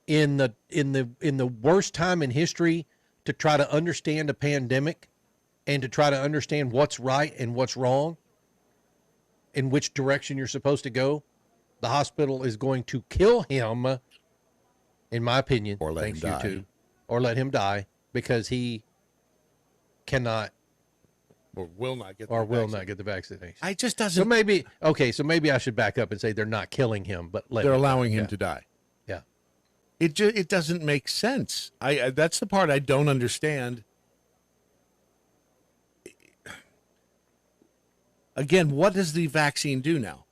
in the worst time in history to try to understand a pandemic and to try to understand what's right and what's wrong, in which direction you're supposed to go, the hospital is going to kill him, in my opinion, or let him die. Or let him die, because he cannot or will not get the vaccination. I just doesn't. So maybe I should back up and say they're not killing him, but they're allowing him to die. Yeah. It doesn't make sense. I that's the part I don't understand. Again, what does the vaccine do now?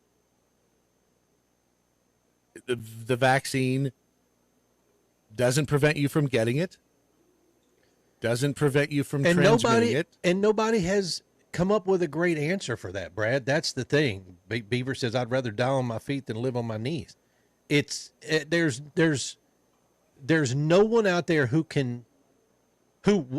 The vaccine doesn't prevent you from getting it. Doesn't prevent you from transmitting it. And nobody has come up with a great answer for that, Brad. That's the thing. Beaver says, I'd rather die on my feet than live on my knees. There's no one out there who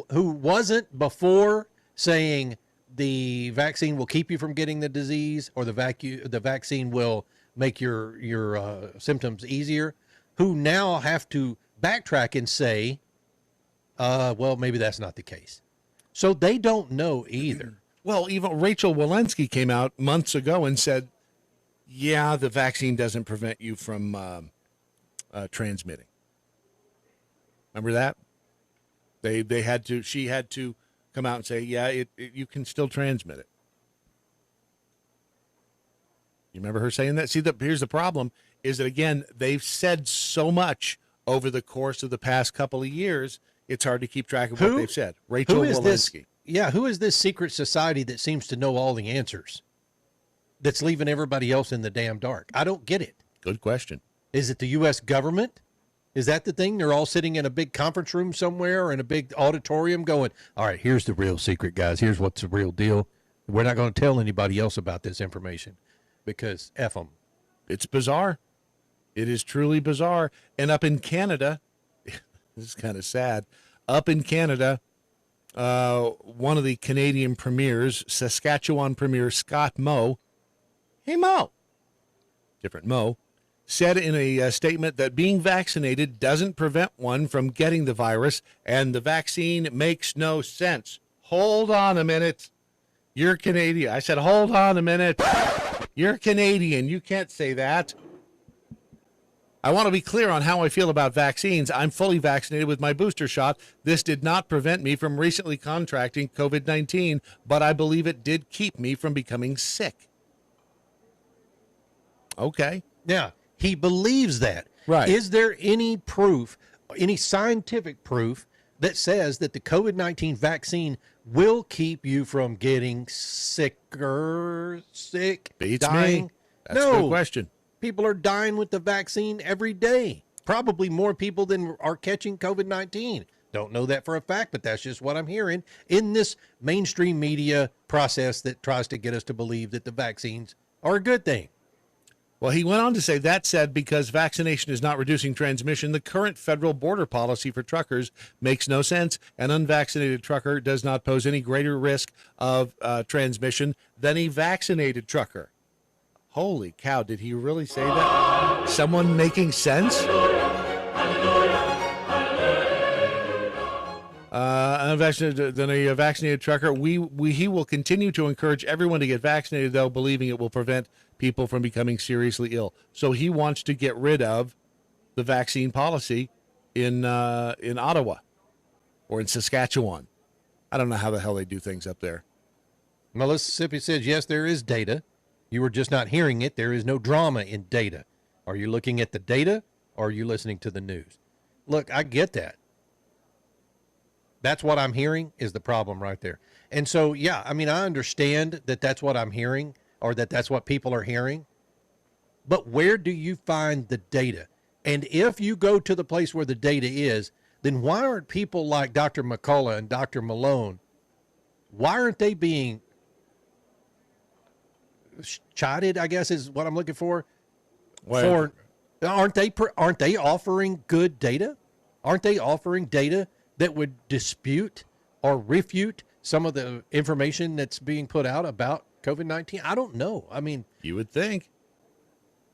wasn't before saying the vaccine will keep you from getting the disease, or the vaccine will make your symptoms easier, who now have to backtrack and say, well, maybe that's not the case. So they don't know either. Well, even Rachel Walensky came out months ago and said, yeah, the vaccine doesn't prevent you from transmitting. Remember that? She had to come out and say, yeah, you can still transmit it. You remember her saying that? See, here's the problem, is that, again, they've said so much over the course of the past couple of years, it's hard to keep track of what they've said. Rachel Walensky. Who is this secret society that seems to know all the answers, that's leaving everybody else in the damn dark? I don't get it. Good question. Is it the U.S. government? Is that the thing? They're all sitting in a big conference room somewhere or in a big auditorium going, all right, here's the real secret, guys. Here's what's the real deal. We're not going to tell anybody else about this information because F them. It's bizarre. It is truly bizarre. And up in Canada, this is kind of sad. Up in Canada, one of the Canadian premiers, Saskatchewan Premier Scott Moe, hey Mo, different Mo, said in a statement that being vaccinated doesn't prevent one from getting the virus, and the vaccine makes no sense. Hold on a minute. You're Canadian. I said, hold on a minute. You're Canadian. You can't say that. I want to be clear on how I feel about vaccines. I'm fully vaccinated with my booster shot. This did not prevent me from recently contracting COVID-19, but I believe it did keep me from becoming sick. Okay. Yeah, he believes that. Right. Is there any proof, any scientific proof, that says that the COVID-19 vaccine will keep you from getting sick, Beats dying? me. That's a good question. People are dying with the vaccine every day. Probably more people than are catching COVID-19. Don't know that for a fact, but that's just what I'm hearing in this mainstream media process that tries to get us to believe that the vaccines are a good thing. Well, he went on to say, that said, because vaccination is not reducing transmission, the current federal border policy for truckers makes no sense. An unvaccinated trucker does not pose any greater risk of transmission than a vaccinated trucker. Holy cow, did he really say that? Someone making sense? Unvaccinated than a vaccinated trucker. He will continue to encourage everyone to get vaccinated, though, believing it will prevent people from becoming seriously ill. So he wants to get rid of the vaccine policy in Ottawa or in Saskatchewan. I don't know how the hell they do things up there. Mississippi says, yes, there is data You are just not hearing it. There is no drama in data. Are you looking at the data or are you listening to the news? Look, I get that. That's what I'm hearing is the problem right there. And so, yeah, I mean, I understand that that's what I'm hearing or that that's what people are hearing. But where do you find the data? And if you go to the place where the data is, then why aren't people like Dr. McCullough and Dr. Malone, why aren't they being chided, I guess is what I'm looking for? Well, Aren't they offering good data? Aren't they offering data that would dispute or refute some of the information that's being put out about COVID-19? I don't know. I mean, you would think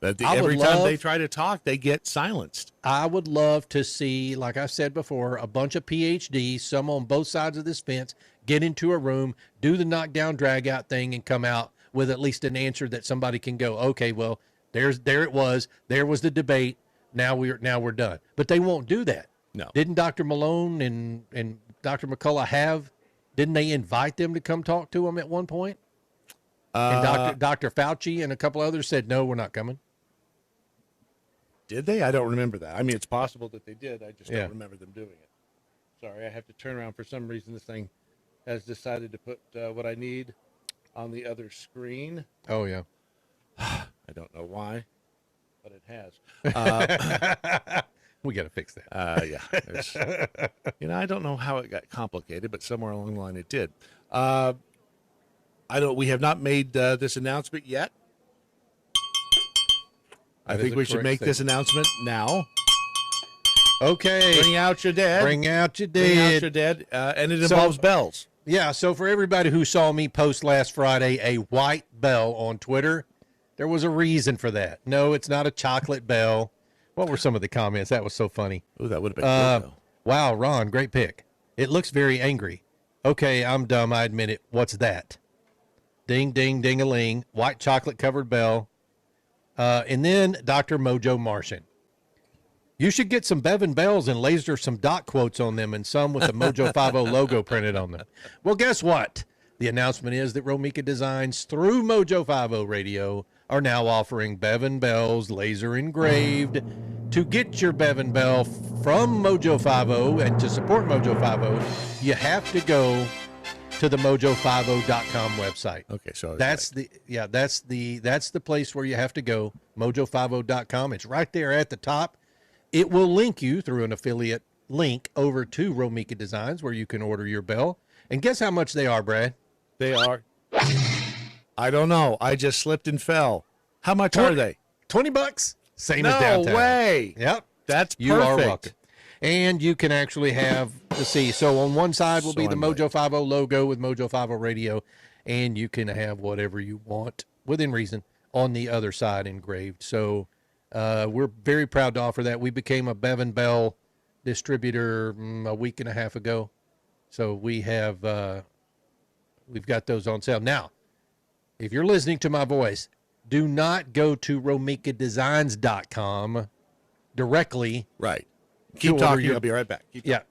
that every time they try to talk, they get silenced. I would love to see, like I said before, a bunch of PhDs, some on both sides of this fence, get into a room, do the knockdown, drag out thing, and come out with at least an answer that somebody can go, okay, well, there it was. There was the debate. Now we're done. But they won't do that. No. Didn't Dr. Malone and Dr. McCullough didn't they invite them to come talk to them at one point? And Dr. Fauci and a couple others said, no, we're not coming. Did they? I don't remember that. I mean, it's possible that they did. I just don't remember them doing it. Sorry, I have to turn around. For some reason, this thing has decided to put what I need on the other screen. Oh, yeah. I don't know why, but it has. We got to fix that. Yeah. I don't know how it got complicated, but somewhere along the line it did. We have not made this announcement yet. I think we should make this announcement now. Okay. Bring out your dead. Bring out your dead. Bring out your dead. And it involves bells. Yeah, so for everybody who saw me post last Friday a white bell on Twitter, there was a reason for that. No, it's not a chocolate bell. What were some of the comments? That was so funny. Oh, that would have been good, though. Wow, Ron, great pick. It looks very angry. Okay, I'm dumb. I admit it. What's that? Ding, ding, ding-a-ling. White chocolate-covered bell. And then Dr. Mojo Martian. You should get some Bevan bells and laser some dot quotes on them and some with the Mojo 50 logo printed on them. Well, guess what? The announcement is that Romika Designs through Mojo 50 Radio are now offering Bevan bells laser engraved. To get your Bevan bell from Mojo 50 and to support Mojo 50, you have to go to the mojo50.com website. Okay, so that's the place where you have to go, mojo50.com. It's right there at the top. It will link you through an affiliate link over to Romika Designs where you can order your bell. And guess how much they are, Brad? They are. I don't know. I just slipped and fell. How much are they? $20. Same as downtown. No way. Yep. That's perfect. You are welcome. And you can actually have, so on one side will be the Mojo 50 logo with Mojo 50 Radio, and you can have whatever you want within reason on the other side engraved. So we're very proud to offer that. We became a Bevan Bell distributor a week and a half ago. So we have, we've got those on sale. Now, if you're listening to my voice, do not go to romikadesigns.com directly. Right. Keep talking. I'll be right back.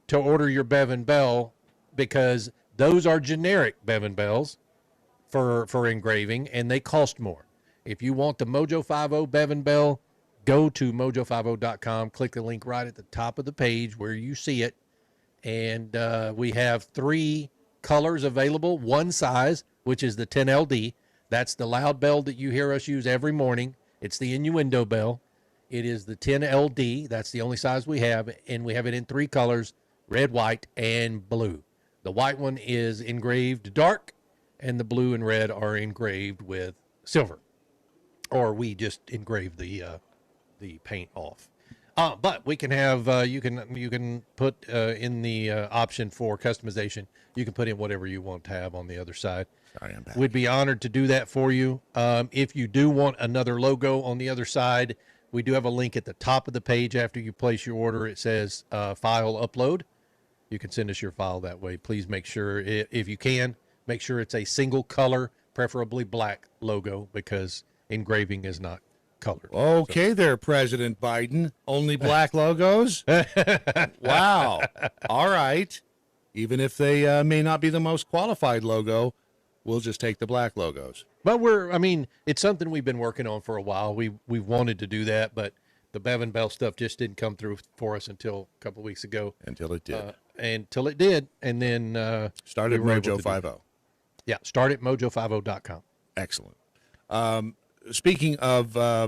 To order your Bevan Bell, because those are generic Bevan Bells for engraving, and they cost more. If you want the Mojo 50 Bevan Bell, go to mojo50.com, click the link right at the top of the page where you see it, and we have 3 colors available, one size, which is the 10LD. That's the loud bell that you hear us use every morning. It's the innuendo bell. It is the 10LD. That's the only size we have, and we have it in 3 colors, red, white, and blue. The white one is engraved dark, and the blue and red are engraved with silver, or we just engrave the paint off. But we can have you can put in the option for customization. You can put in whatever you want to have on the other side. Sorry, I'm back. We'd be honored to do that for you. If you do want another logo on the other side, we do have a link at the top of the page after you place your order. It says file upload. You can send us your file that way. Please make sure, if you can, make sure it's a single color, preferably black logo, because engraving is not colored. Okay, there, President Biden. Only black logos? Wow. All right. Even if they may not be the most qualified logo, We'll just take the black logos. But it's something we've been working on for a while. We've wanted to do that, but the Bevan Bell stuff just didn't come through for us until a couple of weeks ago. Until it did. And then start at Mojo 50. Yeah, start at mojo50.com. Excellent. Speaking of, I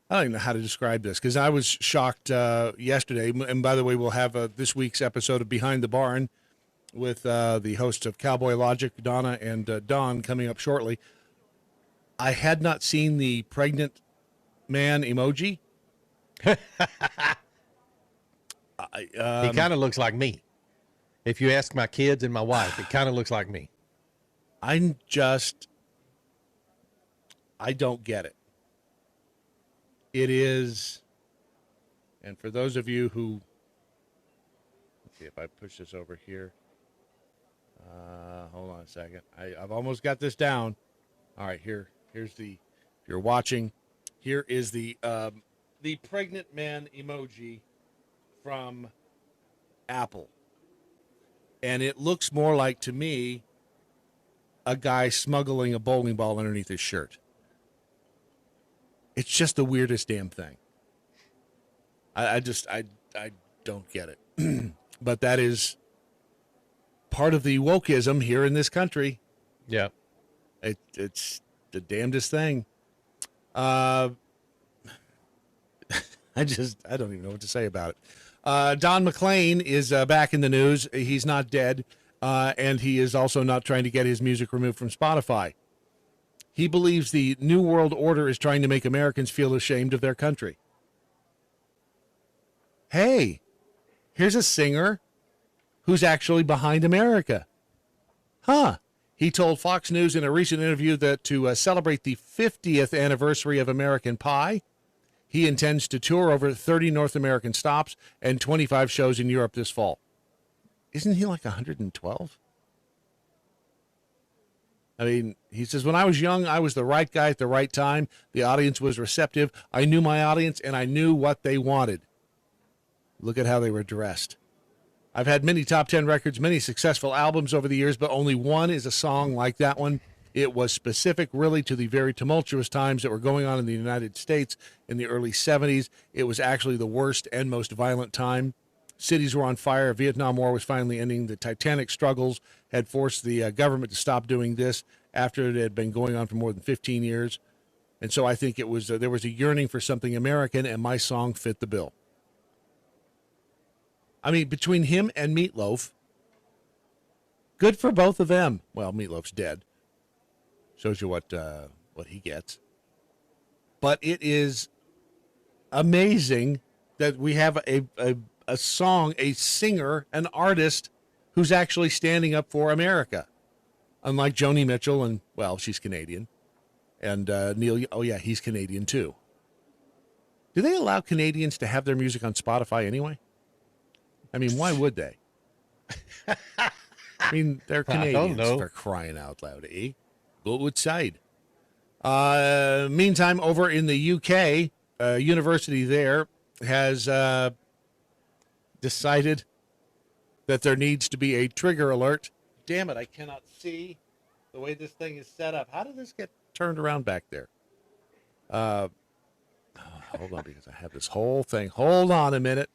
don't even know how to describe this because I was shocked yesterday. And by the way, we'll have this week's episode of Behind the Barn with the hosts of Cowboy Logic, Donna and Don, coming up shortly. I had not seen the pregnant man emoji. He kind of looks like me. If you ask my kids and my wife, it kind of looks like me. I don't get it. It is, and for those of you who, let's see if I push this over here. Hold on a second. I've almost got this down. All right, here's the, if you're watching, here is the pregnant man emoji from Apple. And it looks more like, to me, a guy smuggling a bowling ball underneath his shirt. It's just the weirdest damn thing. I don't get it. But that is part of the wokeism here in this country. Yeah. It's the damnedest thing. I don't even know what to say about it. Don McLean is back in the news. He's not dead, and he is also not trying to get his music removed from Spotify. He believes the New World Order is trying to make Americans feel ashamed of their country. Hey, here's a singer who's actually behind America. Huh. He told Fox News in a recent interview that to celebrate the 50th anniversary of American Pie, he intends to tour over 30 North American stops and 25 shows in Europe this fall. Isn't he like 112? I mean, he says, when I was young, I was the right guy at the right time. The audience was receptive. I knew my audience, and I knew what they wanted. Look at how they were dressed. I've had many top 10 records, many successful albums over the years, but only one is a song like that one. It was specific, really, to the very tumultuous times that were going on in the United States in the early 70s. It was actually the worst and most violent time. Cities were on fire. Vietnam War was finally ending. The Titanic struggles had forced the government to stop doing this after it had been going on for more than 15 years. And so I think it was there was a yearning for something American, and my song fit the bill. I mean, between him and Meatloaf, good for both of them. Well, Meatloaf's dead. Shows you what he gets. But it is amazing that we have a song, a singer, an artist who's actually standing up for America. Unlike Joni Mitchell, and, well, she's Canadian. And Neil, oh yeah, he's Canadian too. Do they allow Canadians to have their music on Spotify anyway? I mean, why would they? I mean, they're Canadians for crying out loud, eh? Go outside. Meantime, over in the UK, a university there has decided that there needs to be a trigger alert. Damn it, I cannot see the way this thing is set up. How did this get turned around back there? Hold on, because I have this whole thing. Hold on a minute.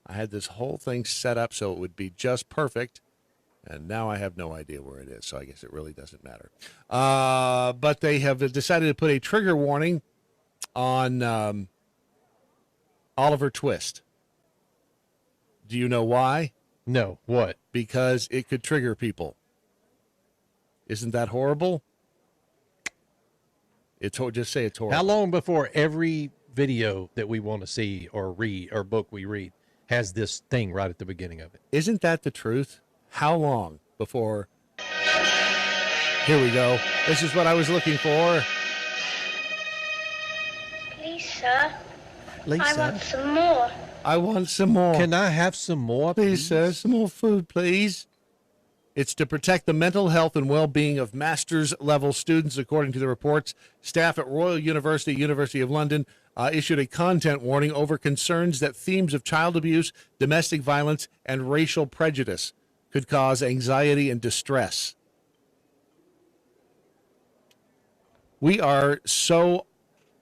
I had this whole thing set up so it would be just perfect, and now I have no idea where it is, so I guess it really doesn't matter. But they have decided to put a trigger warning on Oliver Twist. Do you know why? No. What? Because it could trigger people. Isn't that horrible? Just say it's horrible. How long before every video that we want to see or read or book we read has this thing right at the beginning of it? Isn't that the truth? How long before? Here we go. This is what I was looking for. Lisa, Lisa, I want some more. I want some more. Can I have some more, please, sir? Some more food, please. It's to protect the mental health and well-being of master's level students, according to the reports. Staff at Royal University, University of London, issued a content warning over concerns that themes of child abuse, domestic violence, and racial prejudice could cause anxiety and distress. We are so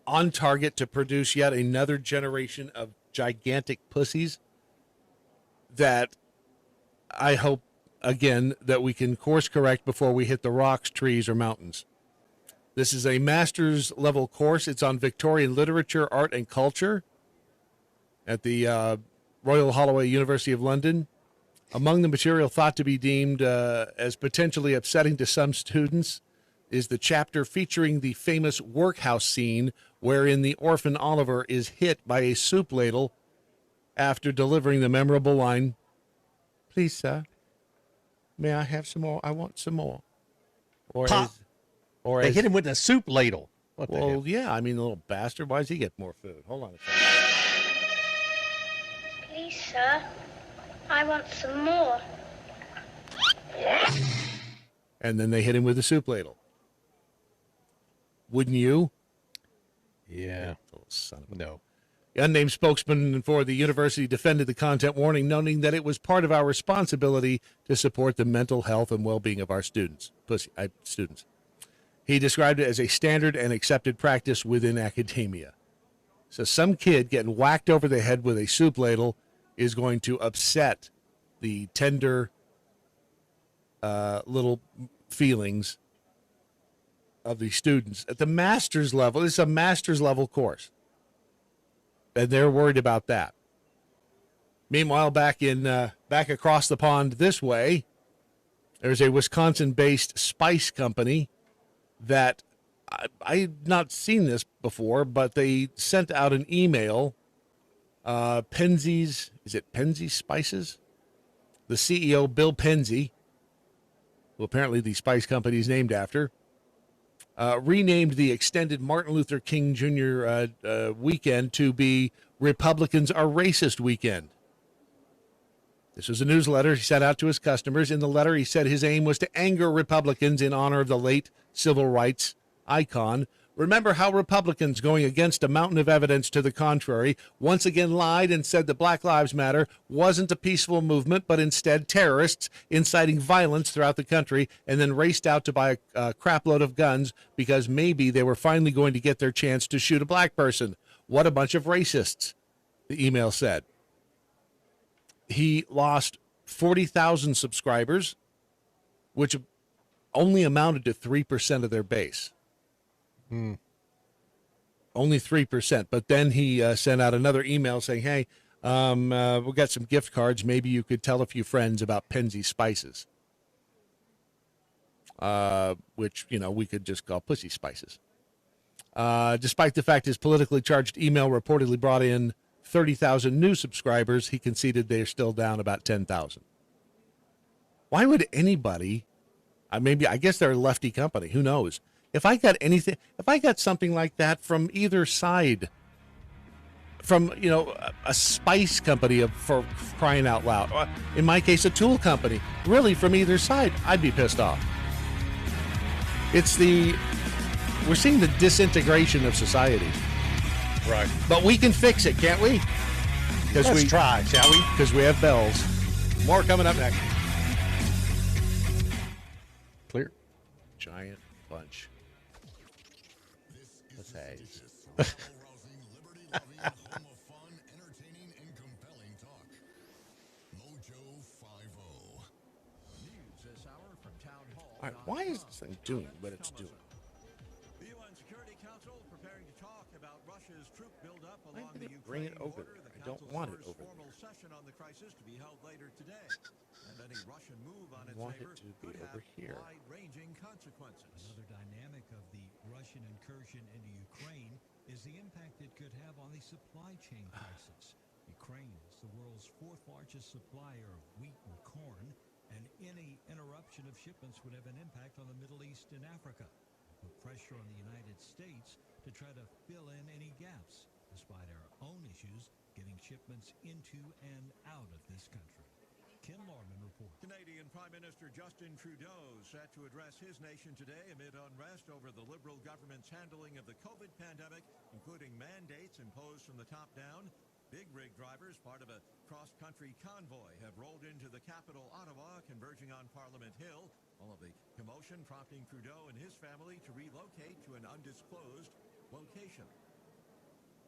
on target to produce yet another generation of gigantic pussies that I hope, again, that we can course correct before we hit the rocks, trees, or mountains. This is a master's level course. It's on Victorian literature, art, and culture at the Royal Holloway University of London. Among the material thought to be deemed as potentially upsetting to some students is the chapter featuring the famous workhouse scene wherein the orphan Oliver is hit by a soup ladle after delivering the memorable line, "Please, sir, may I have some more? I want some more." Or Pop. They hit him with a soup ladle. What the hell? yeah, I mean, the little bastard. Why does he get more food? Hold on a second. Please, sir, I want some more. And then they hit him with a soup ladle. Wouldn't you? Yeah. Little son of a... No. The unnamed spokesman for the university defended the content warning, noting that it was part of our responsibility to support the mental health and well-being of our students. Students. He described it as a standard and accepted practice within academia. So some kid getting whacked over the head with a soup ladle is going to upset the tender little feelings of the students at the master's level. This is a master's level course, and they're worried about that. Meanwhile, back across the pond this way, there's a Wisconsin-based spice company that I've not seen this before, but they sent out an email. Penzies, is it Penzies Spices? The CEO, Bill Penzie, who apparently the spice company is named after, renamed the extended Martin Luther King Jr. Weekend to be Republicans Are Racist Weekend. This was a newsletter he sent out to his customers. In the letter, he said his aim was to anger Republicans in honor of the late civil rights icon. Remember how Republicans, going against a mountain of evidence to the contrary, once again lied and said that Black Lives Matter wasn't a peaceful movement, but instead terrorists inciting violence throughout the country, and then raced out to buy a crapload of guns because maybe they were finally going to get their chance to shoot a black person. What a bunch of racists, the email said. He lost 40,000 subscribers, which only amounted to 3% of their base. Only 3%. But then he sent out another email saying, hey, we've got some gift cards. Maybe you could tell a few friends about Penzie Spices, which, we could just call Pussy Spices. Despite the fact his politically charged email reportedly brought in 30,000 new subscribers, he conceded they're still down about 10,000. Why would anybody, I guess they're a lefty company, who knows? If I got something like that from either side, from, a spice company for crying out loud, in my case, a tool company, really from either side, I'd be pissed off. We're seeing the disintegration of society. Right. But we can fix it, can't we? Let's try, shall we? Because we have bells. More coming up next. Clear. Giant bunch. Let's haze. All right, why is this thing doing what it's doing? The UN Security Council is preparing to talk about Russia's troop buildup along the Bring Ukraine it over border. there. The I don't council's want it first over formal session on the crisis to be held later today. And any Russian move on its want it neighbor to be could over have here. wide-ranging consequences. Another dynamic of the Russian incursion into Ukraine is the impact it could have on the supply chain crisis. Ukraine is the world's fourth largest supplier of wheat and corn, and any interruption of shipments would have an impact on the Middle East and Africa. Put pressure on the United States to try to fill in any gaps, despite our own issues getting shipments into and out of this country. Ken Lorman reports. Canadian Prime Minister Justin Trudeau set to address his nation today amid unrest over the Liberal government's handling of the COVID pandemic, including mandates imposed from the top down. Big rig drivers, part of a cross-country convoy, have rolled into the capital, Ottawa, converging on Parliament Hill. All of the commotion prompting Trudeau and his family to relocate to an undisclosed location.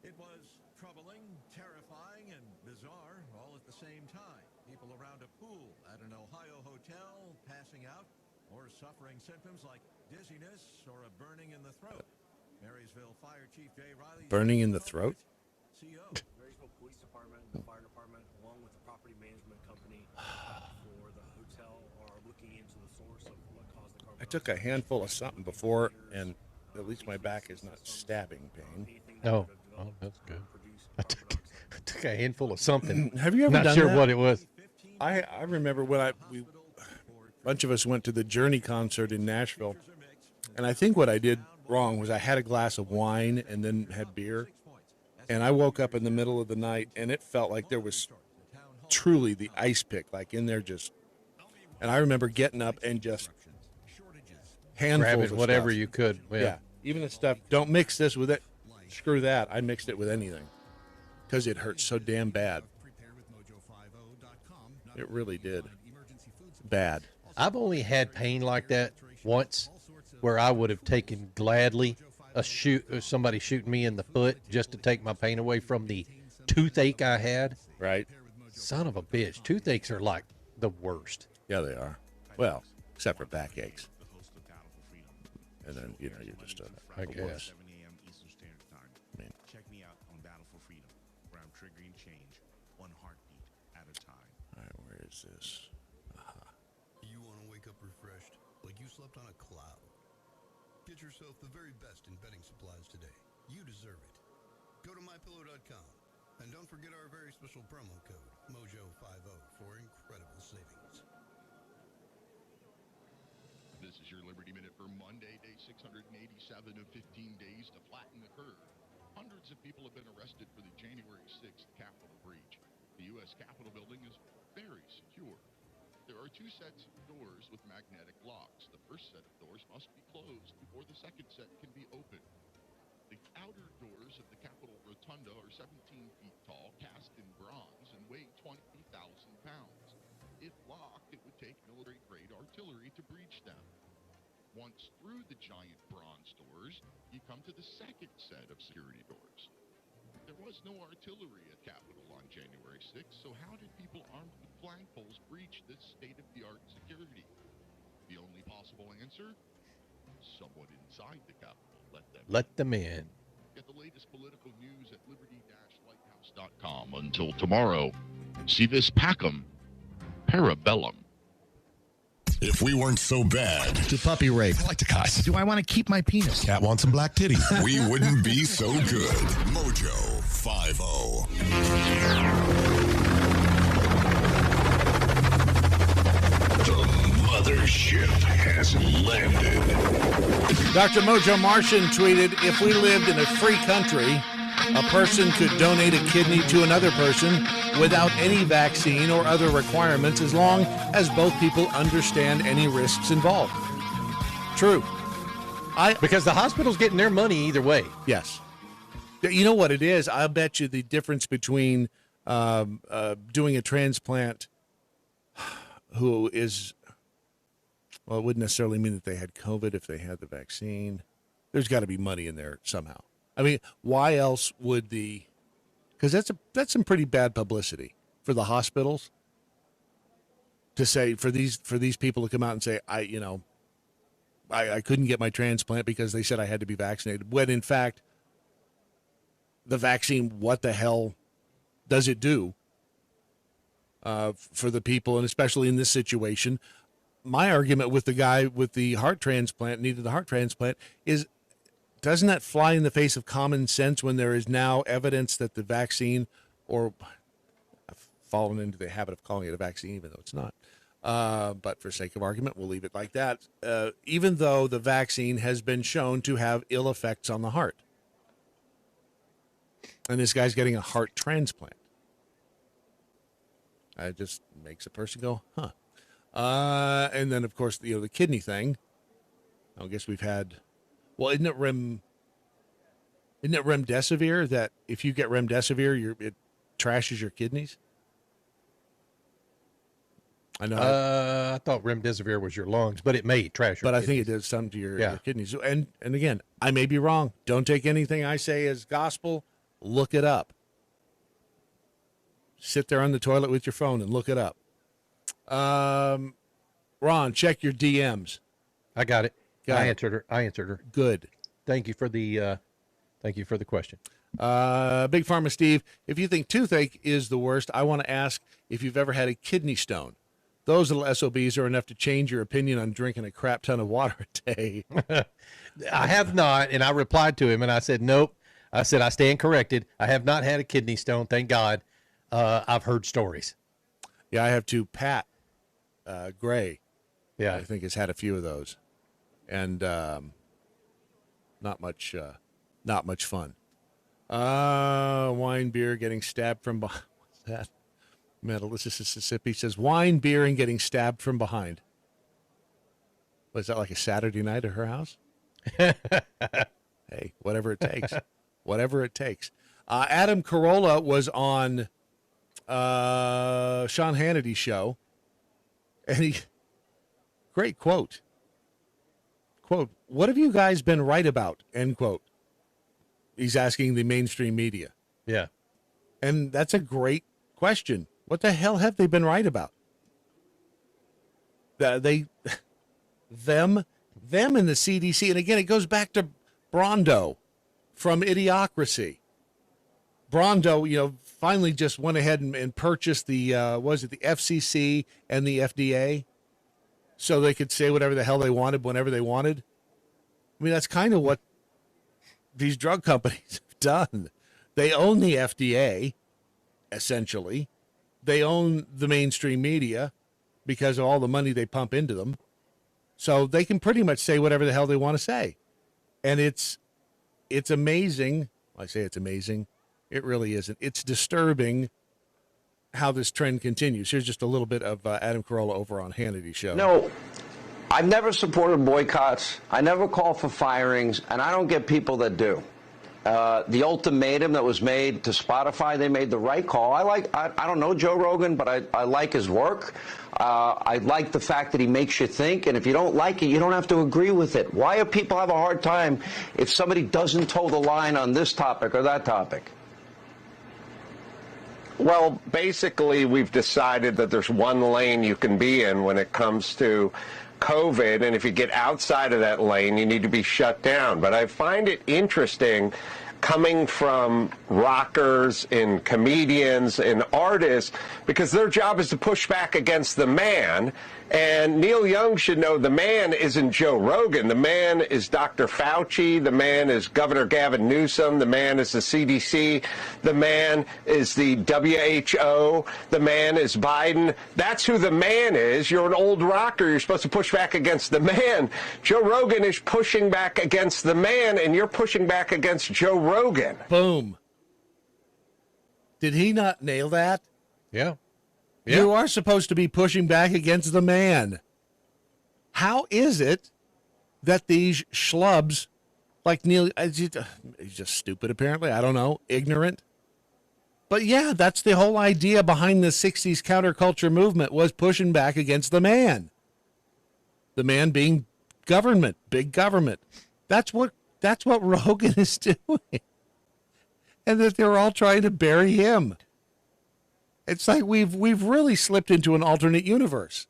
It was troubling, terrifying, and bizarre all at the same time. People around a pool at an Ohio hotel passing out or suffering symptoms like dizziness or a burning in the throat. Marysville Fire Chief Jay Riley. Burning in the throat? CO. Marysville Police Department, the fire department, along with the property management company for the hotel are looking into the source of what caused the carbon. I took a handful of something before, and at least my back is not stabbing pain. Oh, that's good. I took a handful of something. Have you ever Not done sure that? what it was. I remember when a bunch of us went to the Journey concert in Nashville, and I think what I did wrong was I had a glass of wine and then had beer, and I woke up in the middle of the night, and it felt like there was truly the ice pick, like in there just, and I remember getting up and just handfuls Grabbing of whatever stuff. you could. Yeah, even the stuff, don't mix this with it, screw that, I mixed it with anything, because it hurt so damn bad. It really did. Bad. I've only had pain like that once, where I would have taken gladly somebody shooting me in the foot just to take my pain away from the toothache I had. Right. Son of a bitch. Toothaches are like the worst. Yeah, they are. Well, except for backaches. And then, you're just I guess. 7 a.m. Eastern Standard Time. Check me out on Battle for Freedom, where I'm triggering change, one heartbeat at a time. All right, where is this? You want to wake up refreshed, like you slept on a cloud. Get yourself the very best in bedding supplies today. You deserve it. Go to mypillow.com, and don't forget our very special promo code, Mojo50, for incredible savings. This is your Liberty Minute for Monday, day 687 of 15 days to flatten the curve. Hundreds of people have been arrested for the January 6th Capitol breach. The U.S. Capitol building is very secure. There are two sets of doors with magnetic locks. The first set of doors must be closed before the second set can be opened. The outer doors of the Capitol Rotunda are 17 feet tall, cast in bronze, and weigh 20,000 pounds. If locked, it would take military-grade artillery to breach them. Once through the giant bronze doors, you come to the second set of security doors. There was no artillery at Capitol on January 6th, so how did people armed with flagpoles breach this state-of-the-art security? The only possible answer? Someone inside the Capitol let them in. Get the latest political news at liberty-lighthouse.com. Until tomorrow, see this Packham Parabellum. If we weren't so bad. To puppy rape. I like to cuss. Do I want to keep my penis? Cat wants some black titties. We wouldn't be so good. Mojo 50. The mothership has landed. Dr. Mojo Martian tweeted, if we lived in a free country, a person could donate a kidney to another person without any vaccine or other requirements as long as both people understand any risks involved. True. Because the hospital's getting their money either way. Yes. You know what it is? I'll bet you the difference between doing a transplant who is, well, it wouldn't necessarily mean that they had COVID if they had the vaccine. There's got to be money in there somehow. I mean, why else would because that's some pretty bad publicity for the hospitals to say, for these people to come out and say, I couldn't get my transplant because they said I had to be vaccinated, when in fact the vaccine, what the hell does it do for the people, and especially in this situation? My argument with the guy with the heart transplant, needed the heart transplant, is, doesn't that fly in the face of common sense when there is now evidence that the vaccine, or I've fallen into the habit of calling it a vaccine even though it's not, but for sake of argument, we'll leave it like that, even though the vaccine has been shown to have ill effects on the heart. And this guy's getting a heart transplant. It just makes a person go, huh. And then, of course, the kidney thing. I guess we've had, well, isn't it remdesivir that if you get remdesivir, trashes your kidneys? I know. I thought remdesivir was your lungs, but it may trash your But I kidneys. think it does something to your kidneys. And again, I may be wrong. Don't take anything I say as gospel. Look it up. Sit there on the toilet with your phone and look it up. Ron, check your DMs. I got it. I answered her. Good. Thank you for the question. Big Pharma Steve, if you think toothache is the worst, I want to ask if you've ever had a kidney stone. Those little SOBs are enough to change your opinion on drinking a crap ton of water a day. I have not, and I replied to him, and I said, nope. I said, I stand corrected. I have not had a kidney stone, thank God. I've heard stories. Yeah, I have too. Pat Gray, yeah, I think has had a few of those, and not much fun. Wine, beer, getting stabbed from behind. What's that? Metalicious, Mississippi says wine, beer, and getting stabbed from behind. Was that like a Saturday night at her house? Hey, whatever it takes. Whatever it takes. Adam Carolla was on Sean Hannity's show, and great quote. Quote, what have you guys been right about? End quote. He's asking the mainstream media. Yeah. And that's a great question. What the hell have they been right about? Them and the CDC. And again, it goes back to Brondo from Idiocracy. Brondo, finally just went ahead and purchased the FCC and the FDA so they could say whatever the hell they wanted whenever they wanted. I mean, that's kind of what these drug companies have done. They own the FDA, essentially. They own the mainstream media because of all the money they pump into them. So they can pretty much say whatever the hell they want to say. And it's amazing. I say it's amazing. It really isn't. It's disturbing how this trend continues. Here's just a little bit of Adam Carolla over on Hannity's show. No, I've never supported boycotts. I never call for firings, and I don't get people that do. The ultimatum that was made to Spotify, they made the right call. I don't know Joe Rogan, but I like his work. I like the fact that he makes you think, and if you don't like it, you don't have to agree with it. Why do people have a hard time if somebody doesn't toe the line on this topic or that topic? Well, basically, we've decided that there's one lane you can be in when it comes to COVID, and if you get outside of that lane, you need to be shut down. But I find it interesting coming from rockers and comedians and artists, because their job is to push back against the man. And Neil Young should know the man isn't Joe Rogan. The man is Dr. Fauci. The man is Governor Gavin Newsom. The man is the CDC. The man is the WHO. The man is Biden. That's who the man is. You're an old rocker. You're supposed to push back against the man. Joe Rogan is pushing back against the man, and you're pushing back against Joe Rogan. Boom. Did he not nail that? Yeah. You are supposed to be pushing back against the man. How is it that these schlubs like Neil, he's just stupid apparently, I don't know, ignorant. But yeah, that's the whole idea behind the 60s counterculture movement, was pushing back against the man. The man being government, big government. That's what Rogan is doing. And that they're all trying to bury him. It's like we've really slipped into an alternate universe.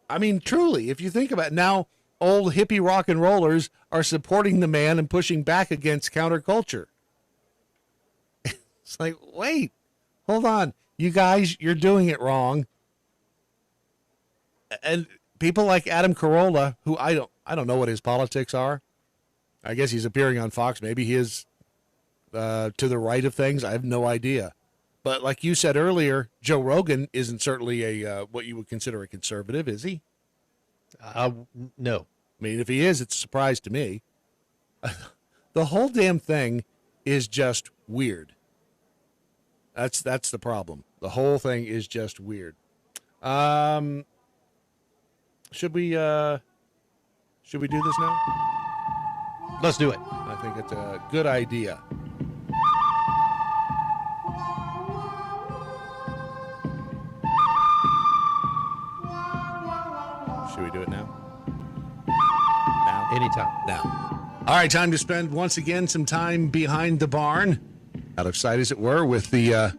I mean, truly, if you think about it, now old hippie rock and rollers are supporting the man and pushing back against counterculture. It's like, wait, hold on. You guys, you're doing it wrong. And people like Adam Carolla, who I don't know what his politics are. I guess he's appearing on Fox. Maybe he is to the right of things. I have no idea. But like you said earlier, Joe Rogan isn't certainly a what you would consider a conservative, is he? No. I mean, if he is, it's a surprise to me. The whole damn thing is just weird. That's the problem. The whole thing is just weird. Should we do this now? Let's do it. I think it's a good idea. Should we do it now? Anytime. Now. All right, time to spend once again some time behind the barn, out of sight as it were, with the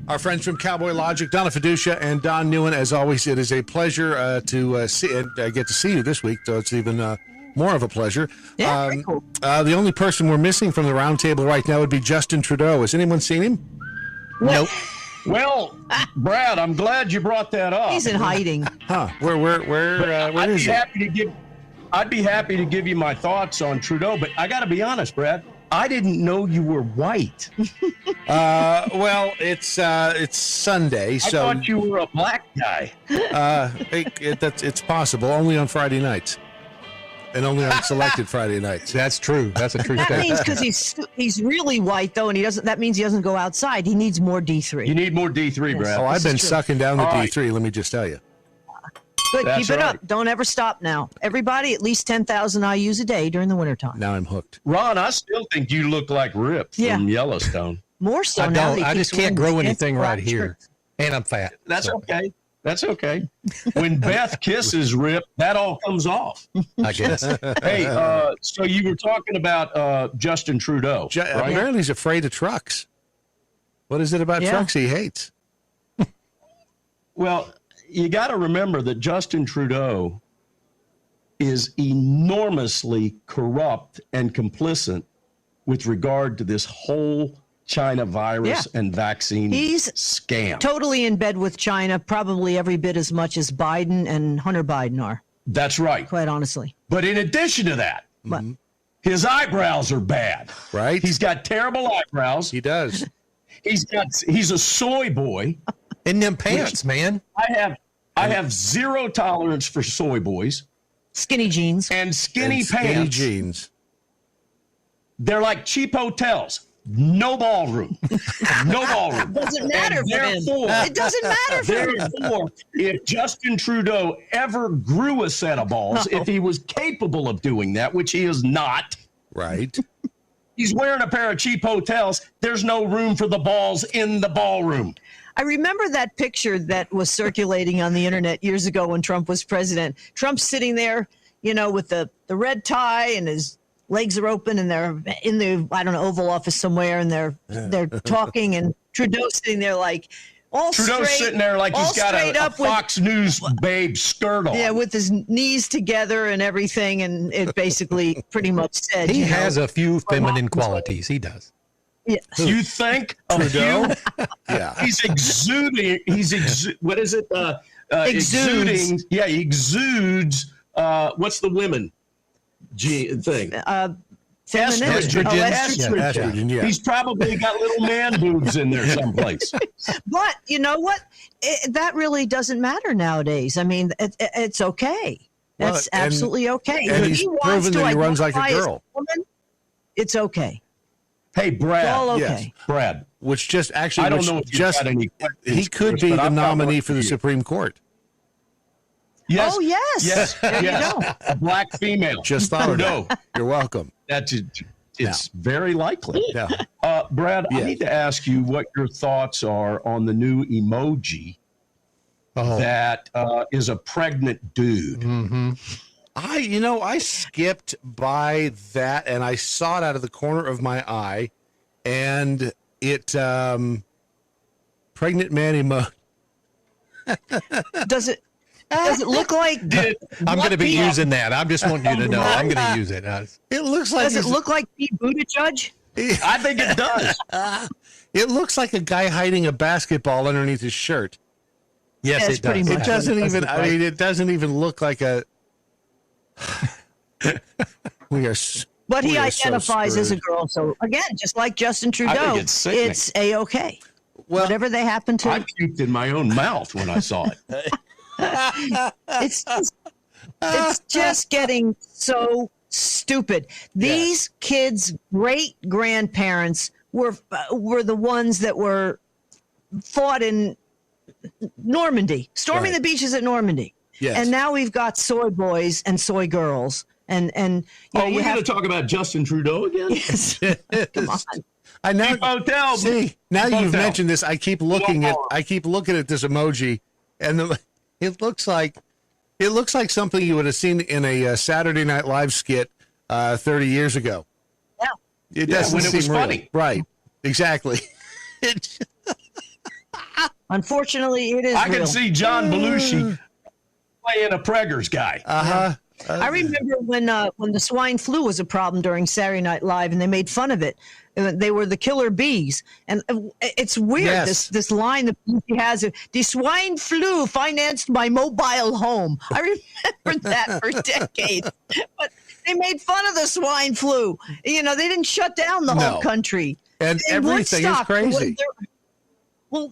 our friends from Cowboy Logic, Donna Fiducia and Don Newen. As always, it is a pleasure to see and get to see you this week, so it's even more of a pleasure. Yeah, very cool. The only person we're missing from the round table right now would be Justin Trudeau. Has anyone seen him? Nope. Well, Brad, I'm glad you brought that up. He's in hiding. Huh? Where is he? I'd be happy to give you my thoughts on Trudeau, but I got to be honest, Brad. I didn't know you were white. Well, it's Sunday, so I thought you were a black guy. It's possible. Only on Friday nights, and only on selected Friday nights. That's true. That's a true That statement. means because he's really white though, and he doesn't. That means he doesn't go outside. He needs more D3. You need more D3, Yes. Brad. Oh, I've been sucking down the All right. D3. Let me just tell you. Good. That's Keep it right. up. Don't ever stop now. Everybody, at least 10,000 IUs a day during the wintertime. Now I'm hooked. Ron, I still think you look like Rip from Yellowstone. More so I now. don't. that I he just keeps can't wearing grow his anything right fancy here, shirts. and I'm fat. That's so. okay. That's okay. When Beth kisses Rip, that all comes off. I guess. Hey, so you were talking about Justin Trudeau, right? Apparently he's afraid of trucks. What is it about trucks he hates? Well, you got to remember that Justin Trudeau is enormously corrupt and complicit with regard to this whole China virus and vaccine He's scam. Totally in bed with China, probably every bit as much as Biden and Hunter Biden are. That's right. Quite honestly. But in addition to that, his eyebrows are bad. Right? He's got terrible eyebrows. He does. He's a soy boy. In them pants, man. I have zero tolerance for soy boys. Skinny jeans. And skinny pants. Skinny jeans. They're like cheap hotels. No ballroom. No ballroom. Doesn't matter for him. It doesn't matter for him. Therefore, if Justin Trudeau ever grew a set of balls, if he was capable of doing that, which he is not, right? He's wearing a pair of cheap hotels. There's no room for the balls in the ballroom. I remember that picture that was circulating on the internet years ago when Trump was president. Trump's sitting there, with the red tie and his legs are open and they're in the, I don't know, Oval Office somewhere and they're talking and Trudeau's sitting there like all Trudeau's straight, sitting there like he's got a up Fox News babe skirt on. Yeah, with his knees together and everything, and it basically pretty much said He has a few feminine qualities. He does. Yeah. You think of Trudeau? you? Yeah. He's exuding. What is it? Exudes. Exuding. Yeah, he exudes. What's the women thing? Femininity. Estrogen. Yeah. He's probably got little man boobs in there someplace. But you know what? That really doesn't matter nowadays. I mean, it's okay. That's absolutely okay. And If he's he wants proven to that he runs like a identify as girl. woman, it's okay. Hey, Brad. It's all okay. Yes. Brad. Which just actually, I don't know if you've got any questions, he could Chris, be but the I've got one nominee for for the you. Supreme Court. Yes. Oh, yes. Yes. There you yes. go. A black female. Just thought of Trudeau. that. You're welcome. It's very likely. Yeah. Brad, Yeah. I need to ask you what your thoughts are on the new emoji that is a pregnant dude. Mm-hmm. I skipped by that and I saw it out of the corner of my eye, and it pregnant man emoji. Does it look like? I'm going to be using that. I'm just wanting you to know. I'm going to use it. It looks like. Does it look like Pete Buttigieg? I think it does. It looks like a guy hiding a basketball underneath his shirt. Yes, Yeah, it it's pretty does. much. It doesn't That's even. the I mean, it doesn't even look like a. We are. But he we are so identifies as a screwed. girl. So again, just like Justin Trudeau, I think it's sickening. it's a-okay. Well, whatever they happen to. I puked in my own mouth when I saw it. It's just getting so stupid. These kids' great grandparents were the ones that were fought in Normandy, storming the beaches at Normandy. Yes. And now we've got soy boys and soy girls, and you know, We're going to talk about Justin Trudeau again? Yes. Come on. I now hotel. See, now Hotel. you've mentioned this. I keep looking at this emoji, and it looks like It looks like something you would have seen in a Saturday Night Live skit 30 years ago. Yeah. It doesn't when it seem was real. funny. Right. Exactly. Unfortunately, it is I real. can see John Belushi playing a Preggers guy. Uh-huh. I remember when the swine flu was a problem during Saturday Night Live, and they made fun of it. They were the killer bees, and it's weird. Yes. This line that he has: "The swine flu financed my mobile home." I remember that for decades. But they made fun of the swine flu. You know, they didn't shut down the whole country. And In everything is Woodstock, crazy.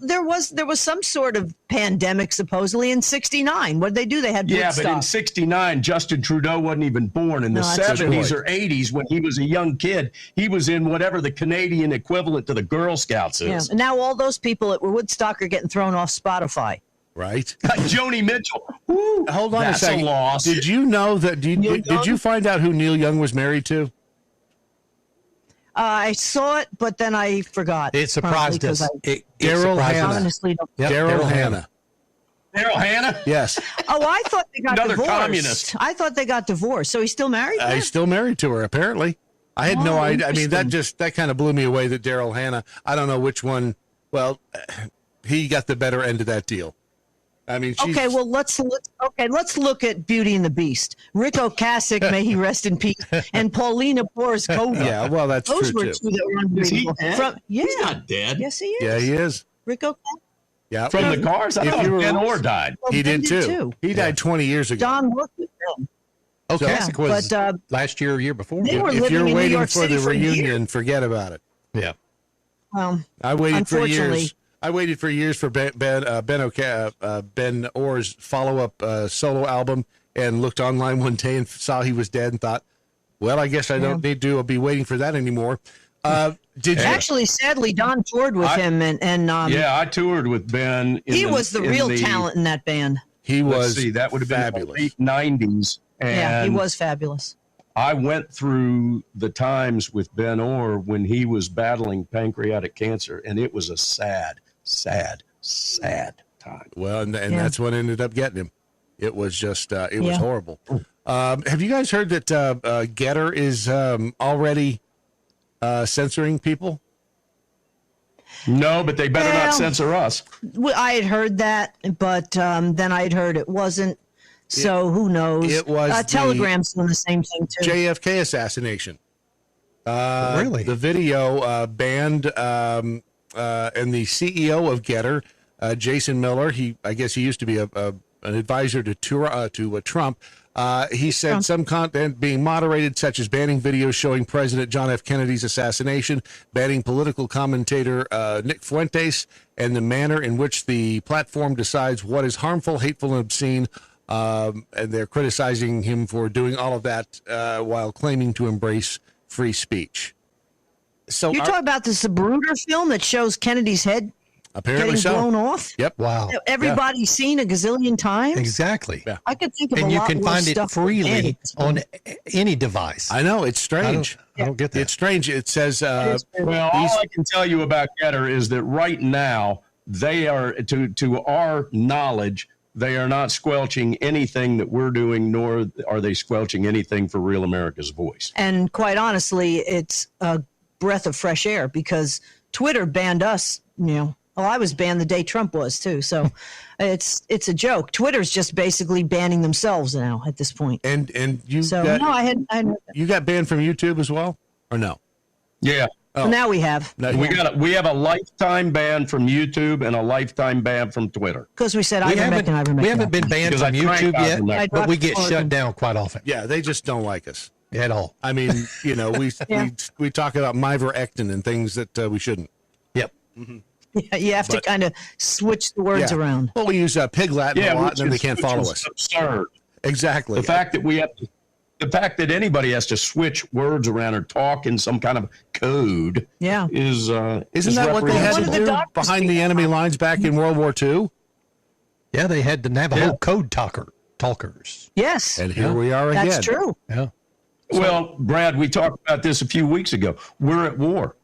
there was some sort of pandemic supposedly in '69. What did they do? They had Yeah, Woodstock. but in '69, Justin Trudeau wasn't even born. In the No, that's true. 70s or 80s, when he was a young kid, he was in whatever the Canadian equivalent to the Girl Scouts Yeah, is. and now all those people at Woodstock are getting thrown off Spotify. Right. Joni Mitchell. Woo, Hold on that's a second. loss. Did you know that? Did you find out who Neil Young was married to? I saw it, but then I forgot. It surprised Probably us. 'cause Daryl Hannah. honestly don't. Yep, Daryl Hannah. Daryl Hannah? Yes. Oh, I thought they got Another divorced. communist. I thought they got divorced. So he's still married? then? He's still married to her, apparently. I had no idea. I mean, interesting. that kind of blew me away that Daryl Hannah, I don't know which one. Well, he got the better end of that deal. I mean, she's, Okay, well let's look at Beauty and the Beast. Rick Ocasek, may he rest in peace, and Paulina Borizkova. Yeah, well, that's Those true, were too. two that were unbelievable. He's not dead. Yes, he is. Yeah, he is. Rick Ocasek. Yeah. From the cars? I thought Ben Orr died. Well, He Ben did too. He died 20 years ago. Don worked with them. Ocasek was but, last year or year before. They were If living you're in New waiting York for City the for a year. reunion, forget about it. Yeah. I waited for Unfortunately. years. I waited for years for Ben Orr's follow-up solo album, and looked online one day and saw he was dead and thought, well, I guess I don't need to be waiting for that anymore. Did you Actually, sadly, Don toured with him, and Yeah, I toured with Ben. he was the real talent in that band. He Let's was see, that would have been fabulous. the late 90s. And Yeah, he was fabulous. I went through the times with Ben Orr when he was battling pancreatic cancer, and it was a sad, sad, sad time. Well, and that's what ended up getting him. It was just, it was horrible. Have you guys heard that Getter is already censoring people? No, but they better not censor us. I had heard that, but then I had heard it wasn't. So who knows? It was Telegram's doing the same thing too. JFK assassination. Really? The video banned, and the CEO of Getter, Jason Miller. I guess he used to be an advisor to Trump. He said some content being moderated, such as banning videos showing President John F. Kennedy's assassination, banning political commentator Nick Fuentes, and the manner in which the platform decides what is harmful, hateful, and obscene. And they're criticizing him for doing all of that while claiming to embrace free speech. So You're talking about the Zapruder film that shows Kennedy's head apparently getting blown off? Yep. Wow. Everybody's seen a gazillion times? Exactly. Yeah. I could think of And a you lot can worse find it stuff freely on any device. I know, it's strange. I don't get that. It's strange. It says Well, all I can tell you about Getter is that right now they are, to our knowledge, they are not squelching anything that we're doing, nor are they squelching anything for Real America's Voice. And quite honestly, it's a breath of fresh air because Twitter banned us, Well, I was banned the day Trump was too. So it's a joke. Twitter's just basically banning themselves now at this point. And you you got banned from YouTube as well, or no? Yeah. Well, now we have. We have a lifetime ban from YouTube and a lifetime ban from Twitter. Because we said We haven't been banned from YouTube yet, but we get shut down quite often. Yeah, they just don't like us at all. I mean, we talk about ivermectin and things that we shouldn't. Yep. Mm-hmm. Yeah, you have to kind of switch the words around. Well, we use Pig Latin a lot, and then they can't follow us. Absurd. Exactly. The fact that anybody has to switch words around or talk in some kind of code, is isn't that what they had to do behind the enemy lines back in World War II? Yeah, they had to Navajo code talkers. Yes, and here we are again. That's true. Yeah. Well, Brad, we talked about this a few weeks ago. We're at war.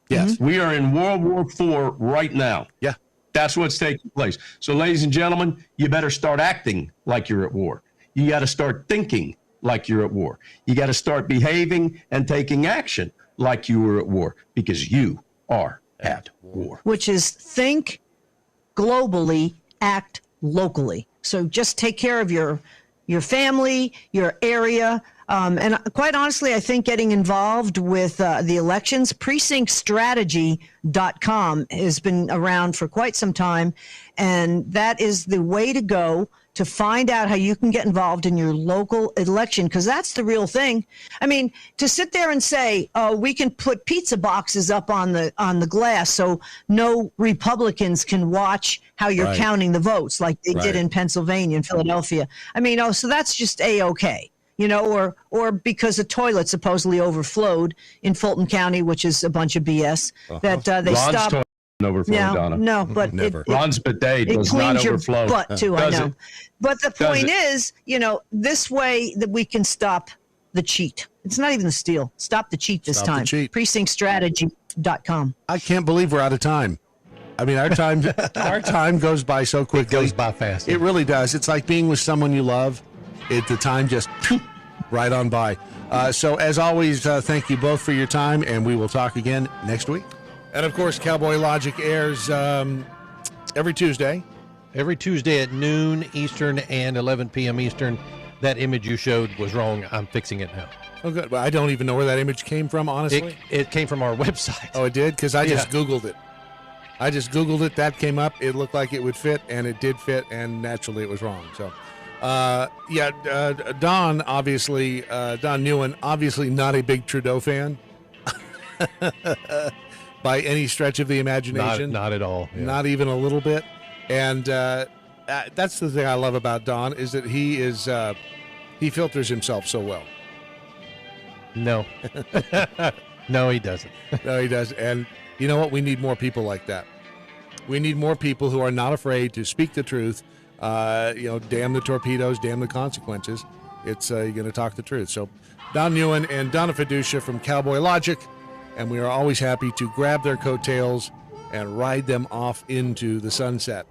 Yes, we are in World War IV right now. Yeah, That's what's taking place. So, ladies and gentlemen, you better start acting like you're at war. You got to start thinking like you're at war. You got to start behaving and taking action like you were at war, because you are at war. Which is think globally, act locally. So just take care of your family, your area. And quite honestly, I think getting involved with the elections, precinctstrategy.com has been around for quite some time. And that is the way to go to find out how you can get involved in your local election, because that's the real thing. I mean, to sit there and say, oh, we can put pizza boxes up on the glass so no Republicans can watch how you're counting the votes like they did in Pennsylvania and Philadelphia. I mean, so that's just A-OK. Or because a toilet supposedly overflowed in Fulton County, which is a bunch of BS, that they Ron's stopped. toilet doesn't overflow, Donna. No, but never. Ron's bidet does not overflow. It cleans your butt too, I know. But the point is, this way that we can stop the cheat. It's not even the steal. Stop the cheat this time. Precinctstrategy.com. I can't believe we're out of time. I mean, our time goes by so quickly. It goes by fast. It really does. It's like being with someone you love. The time just right on by. So as always, thank you both for your time, and we will talk again next week. And of course, Cowboy Logic airs every Tuesday. Every Tuesday at noon Eastern and 11 p.m. Eastern. That image you showed was wrong. I'm fixing it now. Oh, good. Well, I don't even know where that image came from, honestly. It came from our website. Oh, it did? Because I just Googled it. That came up. It looked like it would fit, and it did fit, and naturally it was wrong. So, Don, obviously, Don Newen, obviously not a big Trudeau fan by any stretch of the imagination. Not at all. Yeah. Not even a little bit. And that's the thing I love about Don, is that he filters himself so well. No. No, he doesn't. No, he doesn't. And you know what? We need more people like that. We need more people who are not afraid to speak the truth. Damn the torpedoes, damn the consequences. It's you're going to talk the truth. So Don Newen and Donna Fiducia from Cowboy Logic, and we are always happy to grab their coattails and ride them off into the sunset.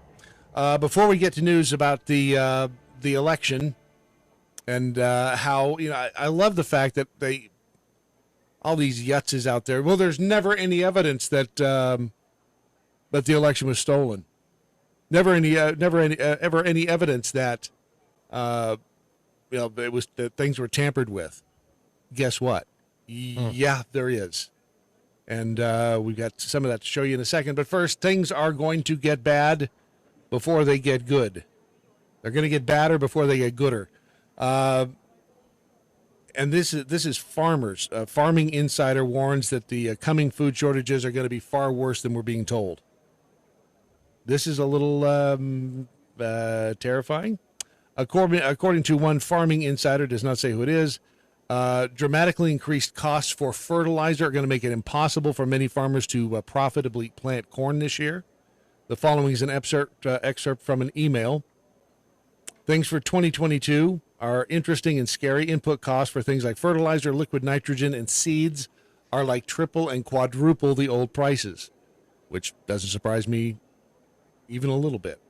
Before we get to news about the election and how, I love the fact that all these yutzes out there. Well, there's never any evidence that the election was stolen. Never any evidence that it was that things were tampered with. Guess what? Yeah, there is, and we've got some of that to show you in a second. But first, things are going to get bad before they get good. They're going to get badder before they get gooder. And this is farmers. Farming Insider warns that the coming food shortages are going to be far worse than we're being told. This is a little terrifying. According to one Farming Insider, does not say who it is, dramatically increased costs for fertilizer are going to make it impossible for many farmers to profitably plant corn this year. The following is an excerpt from an email. Things for 2022 are interesting and scary. Input costs for things like fertilizer, liquid nitrogen, and seeds are like triple and quadruple the old prices, which doesn't surprise me even a little bit.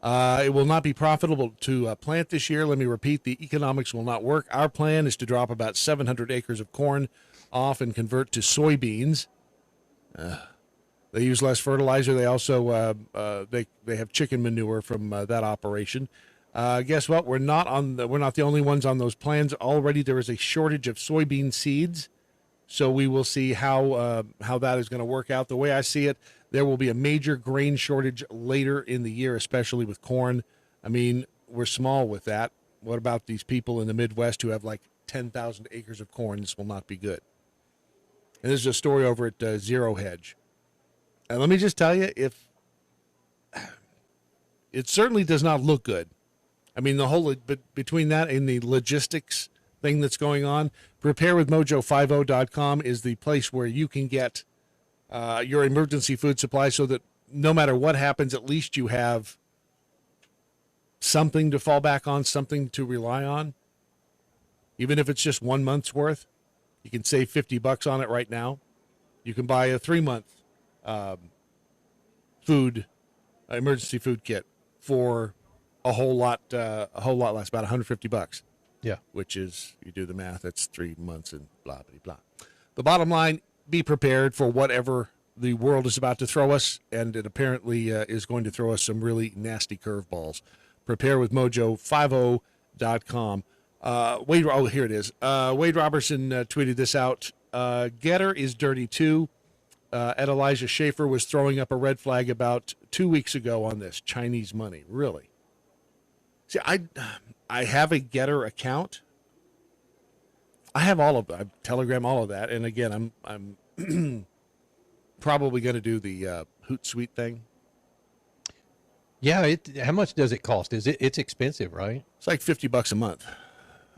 It will not be profitable to plant this year. Let me repeat, the economics will not work. Our plan is to drop about 700 acres of corn off and convert to soybeans. They use less fertilizer. They also they have chicken manure from that operation. Guess what? We're not the only ones on those plans. Already there is a shortage of soybean seeds, so we will see how that is going to work out. The way I see it, there will be a major grain shortage later in the year, especially with corn. I mean, we're small with that. What about these people in the Midwest who have like 10,000 acres of corn? This will not be good. And this is a story over at Zero Hedge. And let me just tell you, it certainly does not look good. I mean, the whole between that and the logistics thing that's going on, preparewithmojo50.com is the place where you can get your emergency food supply so that no matter what happens, at least you have something to fall back on, something to rely on. Even if it's just 1 month's worth, you can save $50 on it right now. You can buy a 3-month food emergency food kit for a whole lot less, about $150. Yeah. Which is, you do the math, that's 3 months and blah, blah, blah. The bottom line, be prepared for whatever the world is about to throw us, and it apparently is going to throw us some really nasty curveballs. Prepare with Mojo50.com. Here it is. Wade Robertson tweeted this out. Getter is dirty too. Ed Elijah Schaefer was throwing up a red flag about 2 weeks ago on this Chinese money. Really? See, I have a Getter account. I have all of that. I Telegram all of that, and again, I'm probably going to do the Hootsuite thing. Yeah, how much does it cost? It's expensive, right? It's like $50 a month.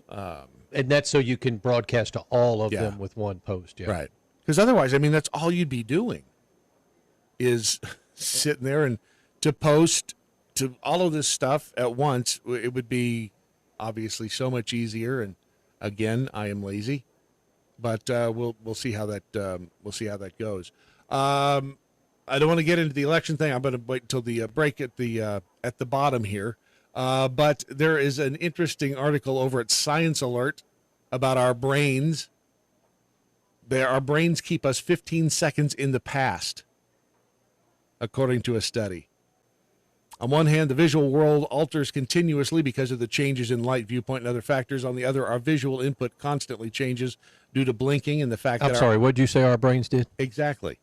And that's so you can broadcast to all of them with one post. Yeah. Right. Because otherwise, I mean, that's all you'd be doing is sitting there, and to post to all of this stuff at once, it would be obviously so much easier. And again, I am lazy, but we'll see how that goes. I don't want to get into the election thing. I'm going to wait until the break at the bottom here. But there is an interesting article over at Science Alert about our brains. Our brains keep us 15 seconds in the past, according to a study. On one hand, the visual world alters continuously because of the changes in light, viewpoint, and other factors. On the other, our visual input constantly changes due to blinking and the fact that... I'm sorry, what did you say our brains did? Exactly.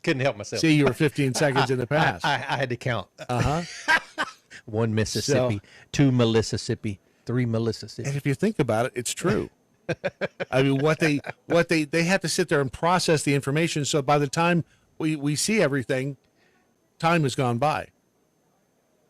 Couldn't help myself. See, you were 15 seconds in the past. I had to count. Uh-huh. 1 Mississippi, 2 Mississippi, 3 Mississippi. And if you think about it, it's true. I mean, what they have to sit there and process the information. So by the time we see everything, time has gone by.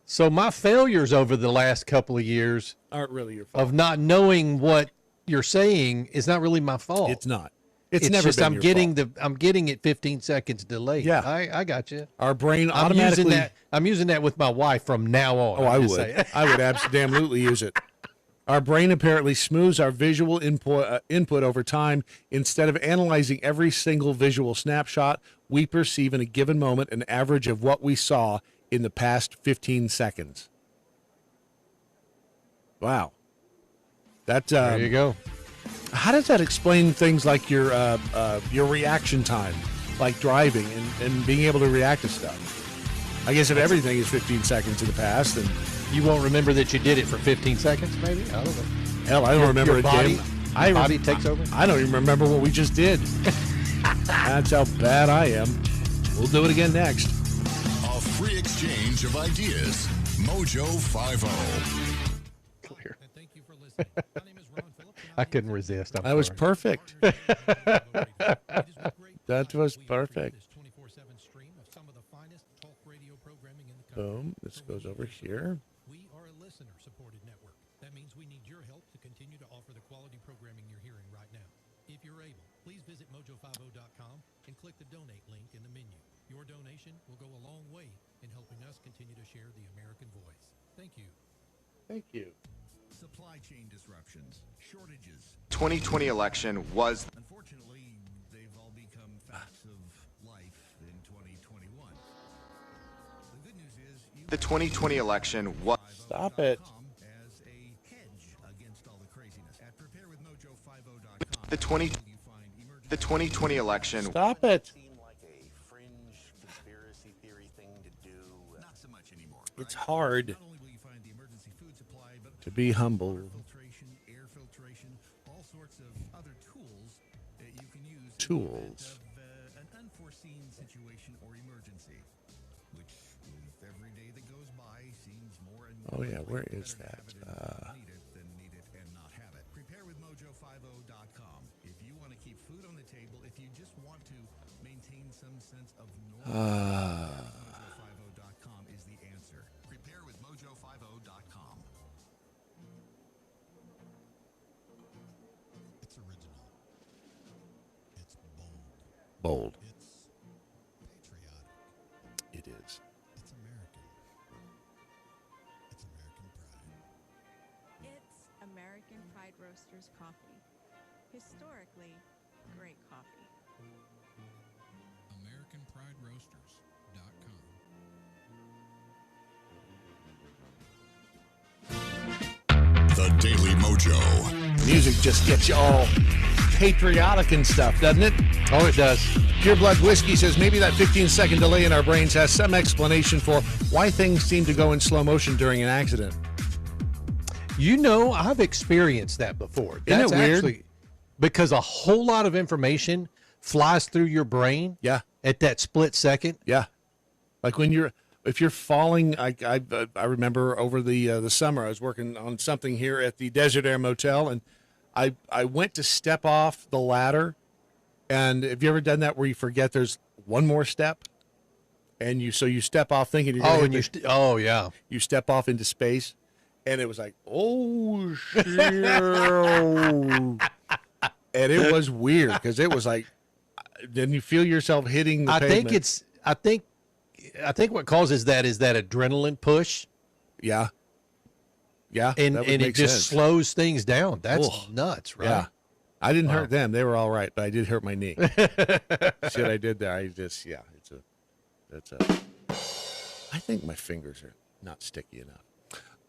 So my failures over the last couple of years aren't really your fault. Of not knowing what you're saying is not really my fault. It's not. It's never just been your fault. I'm getting it 15 seconds delayed. Yeah, I got you. Our brain automatically. I'm using that with my wife from now on. Oh, I would. I would absolutely use it. Our brain apparently smooths our visual input over time. Instead of analyzing every single visual snapshot, we perceive in a given moment an average of what we saw in the past 15 seconds. Wow. There you go. How does that explain things like your reaction time, like driving and being able to react to stuff? I guess if everything is 15 seconds in the past, then you won't remember that you did it for 15 seconds, maybe? I don't know. Hell, I don't remember your body, your body takes over? I don't even remember what we just did. That's how bad I am. We'll do it again next. A free exchange of ideas. Mojo 50. Clear. I couldn't resist. That was perfect. That was perfect. Boom. This goes over here. We are a listener-supported network. That means we need your help to continue to offer the quality programming you're hearing right now. If you're able, please visit mojo50.com and click the donate link in the menu. Your donation will go a long way in helping us continue to share the American voice. Thank you. Thank you. Supply chain disruptions, shortages. 2020 election was... Unfortunately, they've all become facts of life in 2021. The good news is... The 2020 election was... Stop it. As a hedge against all the craziness. At prepareWithMojo50.com. The 2020 election... Stop it. Not so much anymore. It's hard Not only will you find the emergency food supply, but to be humble. filtration, air filtration, all sorts of other tools that you can use Tools. in the event of an unforeseen situation or emergency, which with every day that goes by seems more and more. Oh yeah, where is that? Need it and not have it. Preparewithmojo50.com. If you want to keep food on the table, if you just want to maintain some sense of normalcy. Mojo50.com is the answer. Preparewithmojo50.com. It's original. It's bold. Bold. It's patriotic. It is. It's American. It's American pride. It's American Pride Roasters coffee. Historically, great coffee. AmericanPrideRoasters.com. The Daily Mojo. Music just gets you all patriotic and stuff, doesn't it? Oh, it does. Pure Blood Whiskey says maybe that 15-second delay in our brains has some explanation for why things seem to go in slow motion during an accident. You know, I've experienced that before. Isn't That's it weird? actually because a whole lot of information flies through your brain. Yeah. At that split second. Yeah. Like if you're falling, I remember over the summer I was working on something here at the Desert Air Motel, and I went to step off the ladder, and have you ever done that where you forget there's one more step, and you step off thinking you're gonna you step off into space, and it was like, oh shit. And it was weird because it was like, then you feel yourself hitting the pavement. I think what causes that is that adrenaline push. Yeah. Yeah. And it just slows things down. That's nuts, right? Yeah. I didn't hurt them. They were all right, but I did hurt my knee. Shit I did there. I think my fingers are not sticky enough.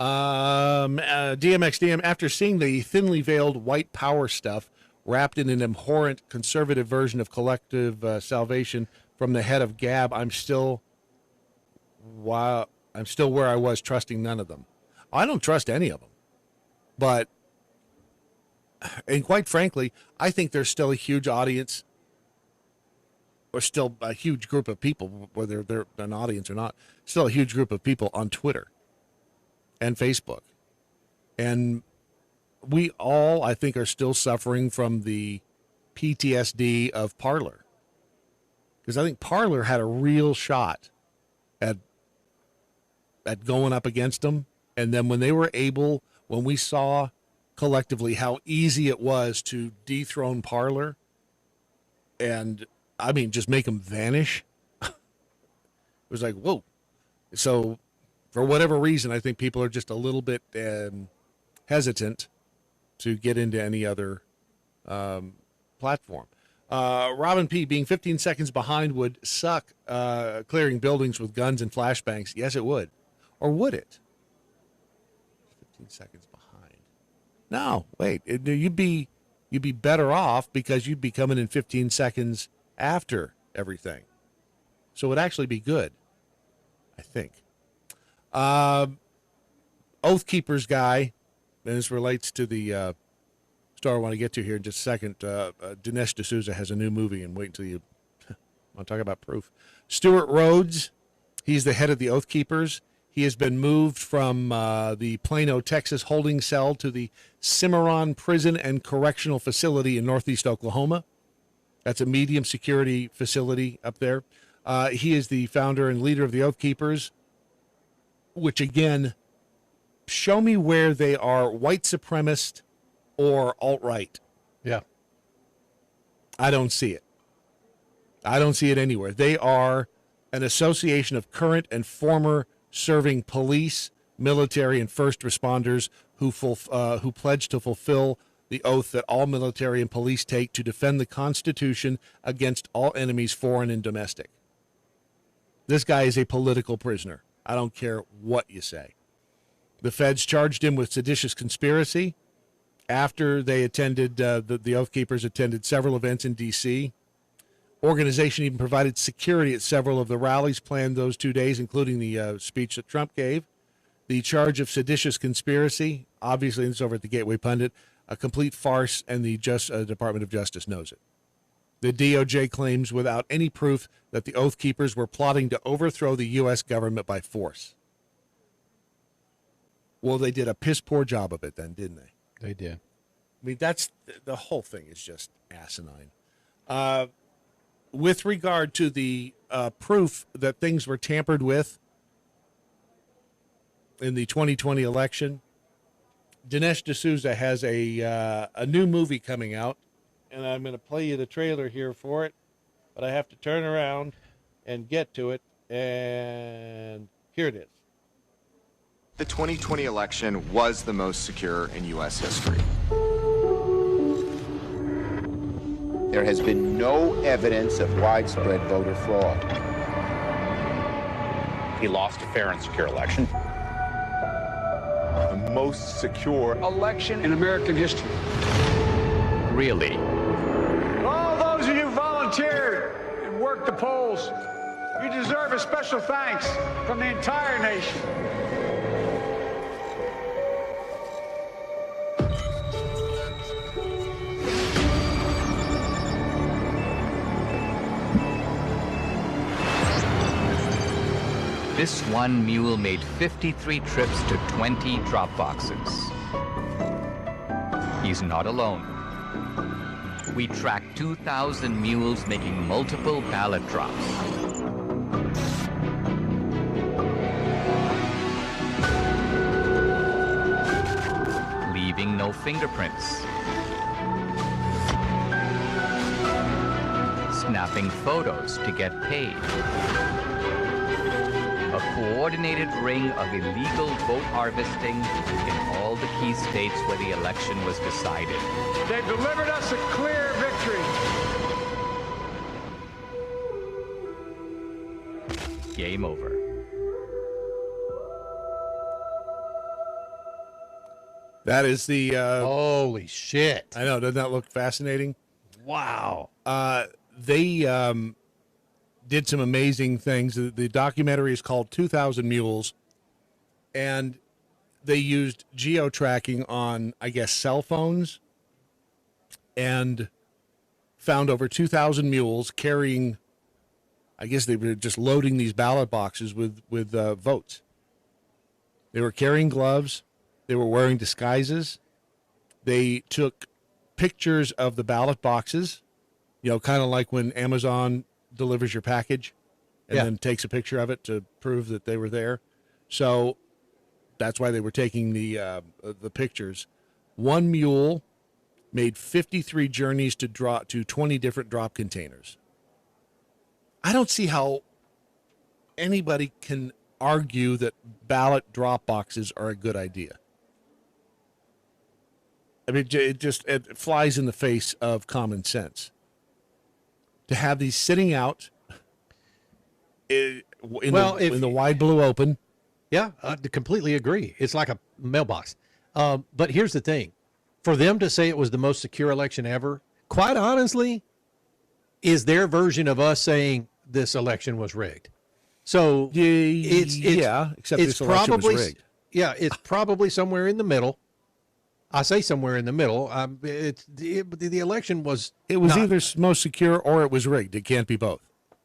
DMXDM, after seeing the thinly veiled white power stuff wrapped in an abhorrent conservative version of collective salvation from the head of Gab, I'm still where I was, trusting none of them. I don't trust any of them. But, and quite frankly, I think there's still a huge audience, or still a huge group of people, whether they're an audience or not, still a huge group of people on Twitter and Facebook. And we all, I think, are still suffering from the PTSD of Parler. Because I think Parler had a real shot at going up against them. And then when we saw collectively how easy it was to dethrone Parler and, I mean, just make them vanish, it was like, whoa. So for whatever reason, I think people are just a little bit hesitant to get into any other platform. Robin P., being 15 seconds behind would suck, clearing buildings with guns and flashbangs. Yes, it would. Or would it? 15 seconds behind. No, wait. You'd be better off because you'd be coming in 15 seconds after everything. So it would actually be good, I think. Oath Keepers guy, and this relates to the story I want to get to here in just a second. Dinesh D'Souza has a new movie, and wait until you want to talk about proof. Stuart Rhodes, he's the head of the Oath Keepers. He has been moved from the Plano, Texas holding cell to the Cimarron Prison and Correctional Facility in northeast Oklahoma. That's a medium security facility up there. He is the founder and leader of the Oath Keepers, which, again, show me where they are white supremacist or alt-right. Yeah. I don't see it. I don't see it anywhere. They are an association of current and former serving police, military, and first responders who pledge to fulfill the oath that all military and police take to defend the Constitution against all enemies, foreign and domestic. This guy is a political prisoner. I don't care what you say. The feds charged him with seditious conspiracy after they attended, the Oath Keepers attended several events in D.C. Organization even provided security at several of the rallies planned those 2 days, including the speech that Trump gave. The charge of seditious conspiracy, obviously, it's over at the Gateway Pundit, a complete farce, and the Department of Justice knows it. The DOJ claims without any proof that the Oath Keepers were plotting to overthrow the U.S. government by force. Well, they did a piss-poor job of it then, didn't they? They did. I mean, that's the whole thing is just asinine. With regard to the proof that things were tampered with in the 2020 election, Dinesh D'Souza has a new movie coming out, and I'm going to play you the trailer here for it, but I have to turn around and get to it, and here it is. The 2020 election was the most secure in U.S. history. There has been no evidence of widespread voter fraud. He lost a fair and secure election. most secure election in American history. Really? All those of you who volunteered and worked the polls, you deserve a special thanks from the entire nation. This one mule made 53 trips to 20 drop boxes. He's not alone. We tracked 2,000 mules making multiple ballot drops. Leaving no fingerprints. Snapping photos to get paid. A coordinated ring of illegal vote harvesting in all the key states where the election was decided. They've delivered us a clear victory. Game over. That is the holy shit. I know, doesn't that look fascinating? Wow. They did some amazing things. The documentary is called 2,000 Mules, and they used geo-tracking on, I guess, cell phones, and found over 2,000 mules carrying, I guess they were just loading these ballot boxes with votes. They were carrying gloves. They were wearing disguises. They took pictures of the ballot boxes, kind of like when Amazon delivers your package and then takes a picture of it to prove that they were there. So that's why they were taking the pictures. One mule made 53 journeys to 20 different drop containers. I don't see how anybody can argue that ballot drop boxes are a good idea. I mean, it flies in the face of common sense. To have these sitting out in the wide blue open. Yeah, I completely agree. It's like a mailbox. But here's the thing. For them to say it was the most secure election ever, quite honestly, is their version of us saying this election was rigged. So except this election was rigged. Yeah, it's probably somewhere in the middle. I say somewhere in the middle. The election was. It was either most secure or it was rigged. It can't be both.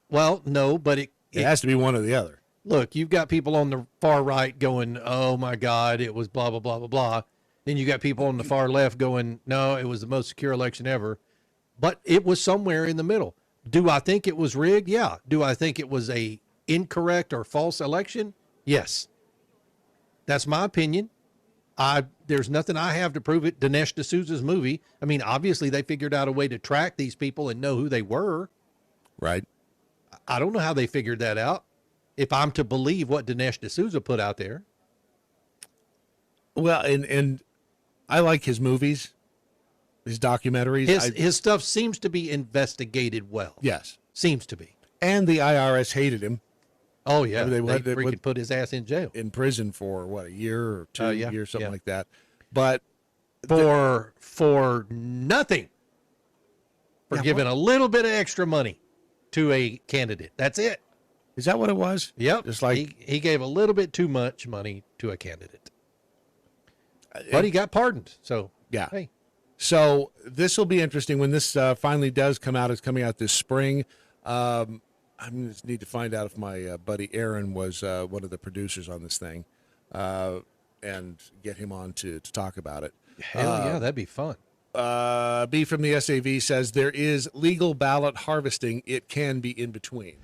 Well, no, but it has to be one or the other. Look, you've got people on the far right going, "Oh my God, it was blah blah blah blah blah." Then you got people on the far left going, "No, it was the most secure election ever." But it was somewhere in the middle. Do I think it was rigged? Yeah. Do I think it was a incorrect or false election? Yes. That's my opinion. There's nothing I have to prove it. Dinesh D'Souza's movie. I mean, obviously they figured out a way to track these people and know who they were. Right. I don't know how they figured that out. If I'm to believe what Dinesh D'Souza put out there. Well, and I like his movies, his documentaries. His stuff seems to be investigated well. Yes. Seems to be. And the IRS hated him. Oh, yeah. They freaking put his ass in jail. In prison for, a year or 2 years, something like that. But for nothing. For giving a little bit of extra money to a candidate. That's it. Is that what it was? Yep. Just like he gave a little bit too much money to a candidate. But he got pardoned. So, yeah. Hey. So this will be interesting when this finally does come out. It's coming out this spring. I just need to find out if my buddy Aaron was one of the producers on this thing and get him on to talk about it. Hell yeah, that'd be fun. B from the SAV says there is legal ballot harvesting. It can be in between.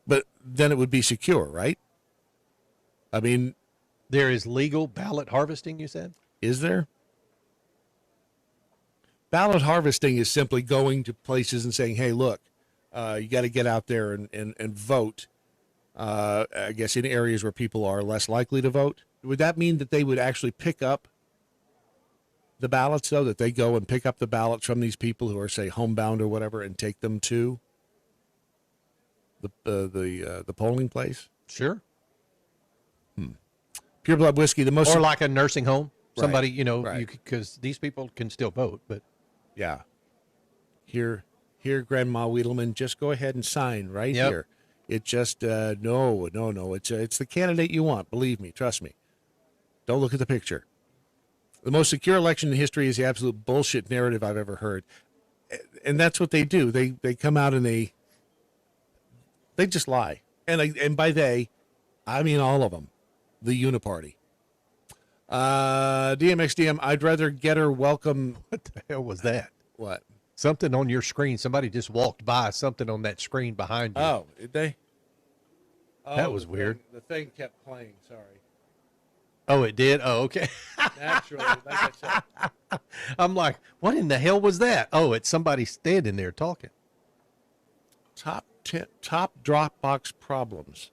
But then it would be secure, right? I mean, there is legal ballot harvesting, you said? Is there? Ballot harvesting is simply going to places and saying, hey, look, you got to get out there and vote, I guess, in areas where people are less likely to vote. Would that mean that they would actually pick up the ballots, though, that they go and pick up the ballots from these people who are, say, homebound or whatever and take them to? The polling place? Sure. Pure Blood Whiskey, the most... Or like a nursing home. Right, Somebody, right. because these people can still vote, but... Yeah. Here, Grandma Wiedelman, just go ahead and sign right here. It just, no. It's the candidate you want. Believe me. Trust me. Don't look at the picture. The most secure election in history is the absolute bullshit narrative I've ever heard. And that's what they do. They come out and they just lie. And by they, I mean all of them. The Uniparty. DMXDM, I'd rather get her welcome. What the hell was that? What? Something on your screen. Somebody just walked by. Something on that screen behind you. Oh, did they? That was weird. The thing kept playing. Sorry. Oh, it did? Oh, okay. Naturally, like I said. I'm like, what in the hell was that? Oh, it's somebody standing there talking. Top Dropbox problems.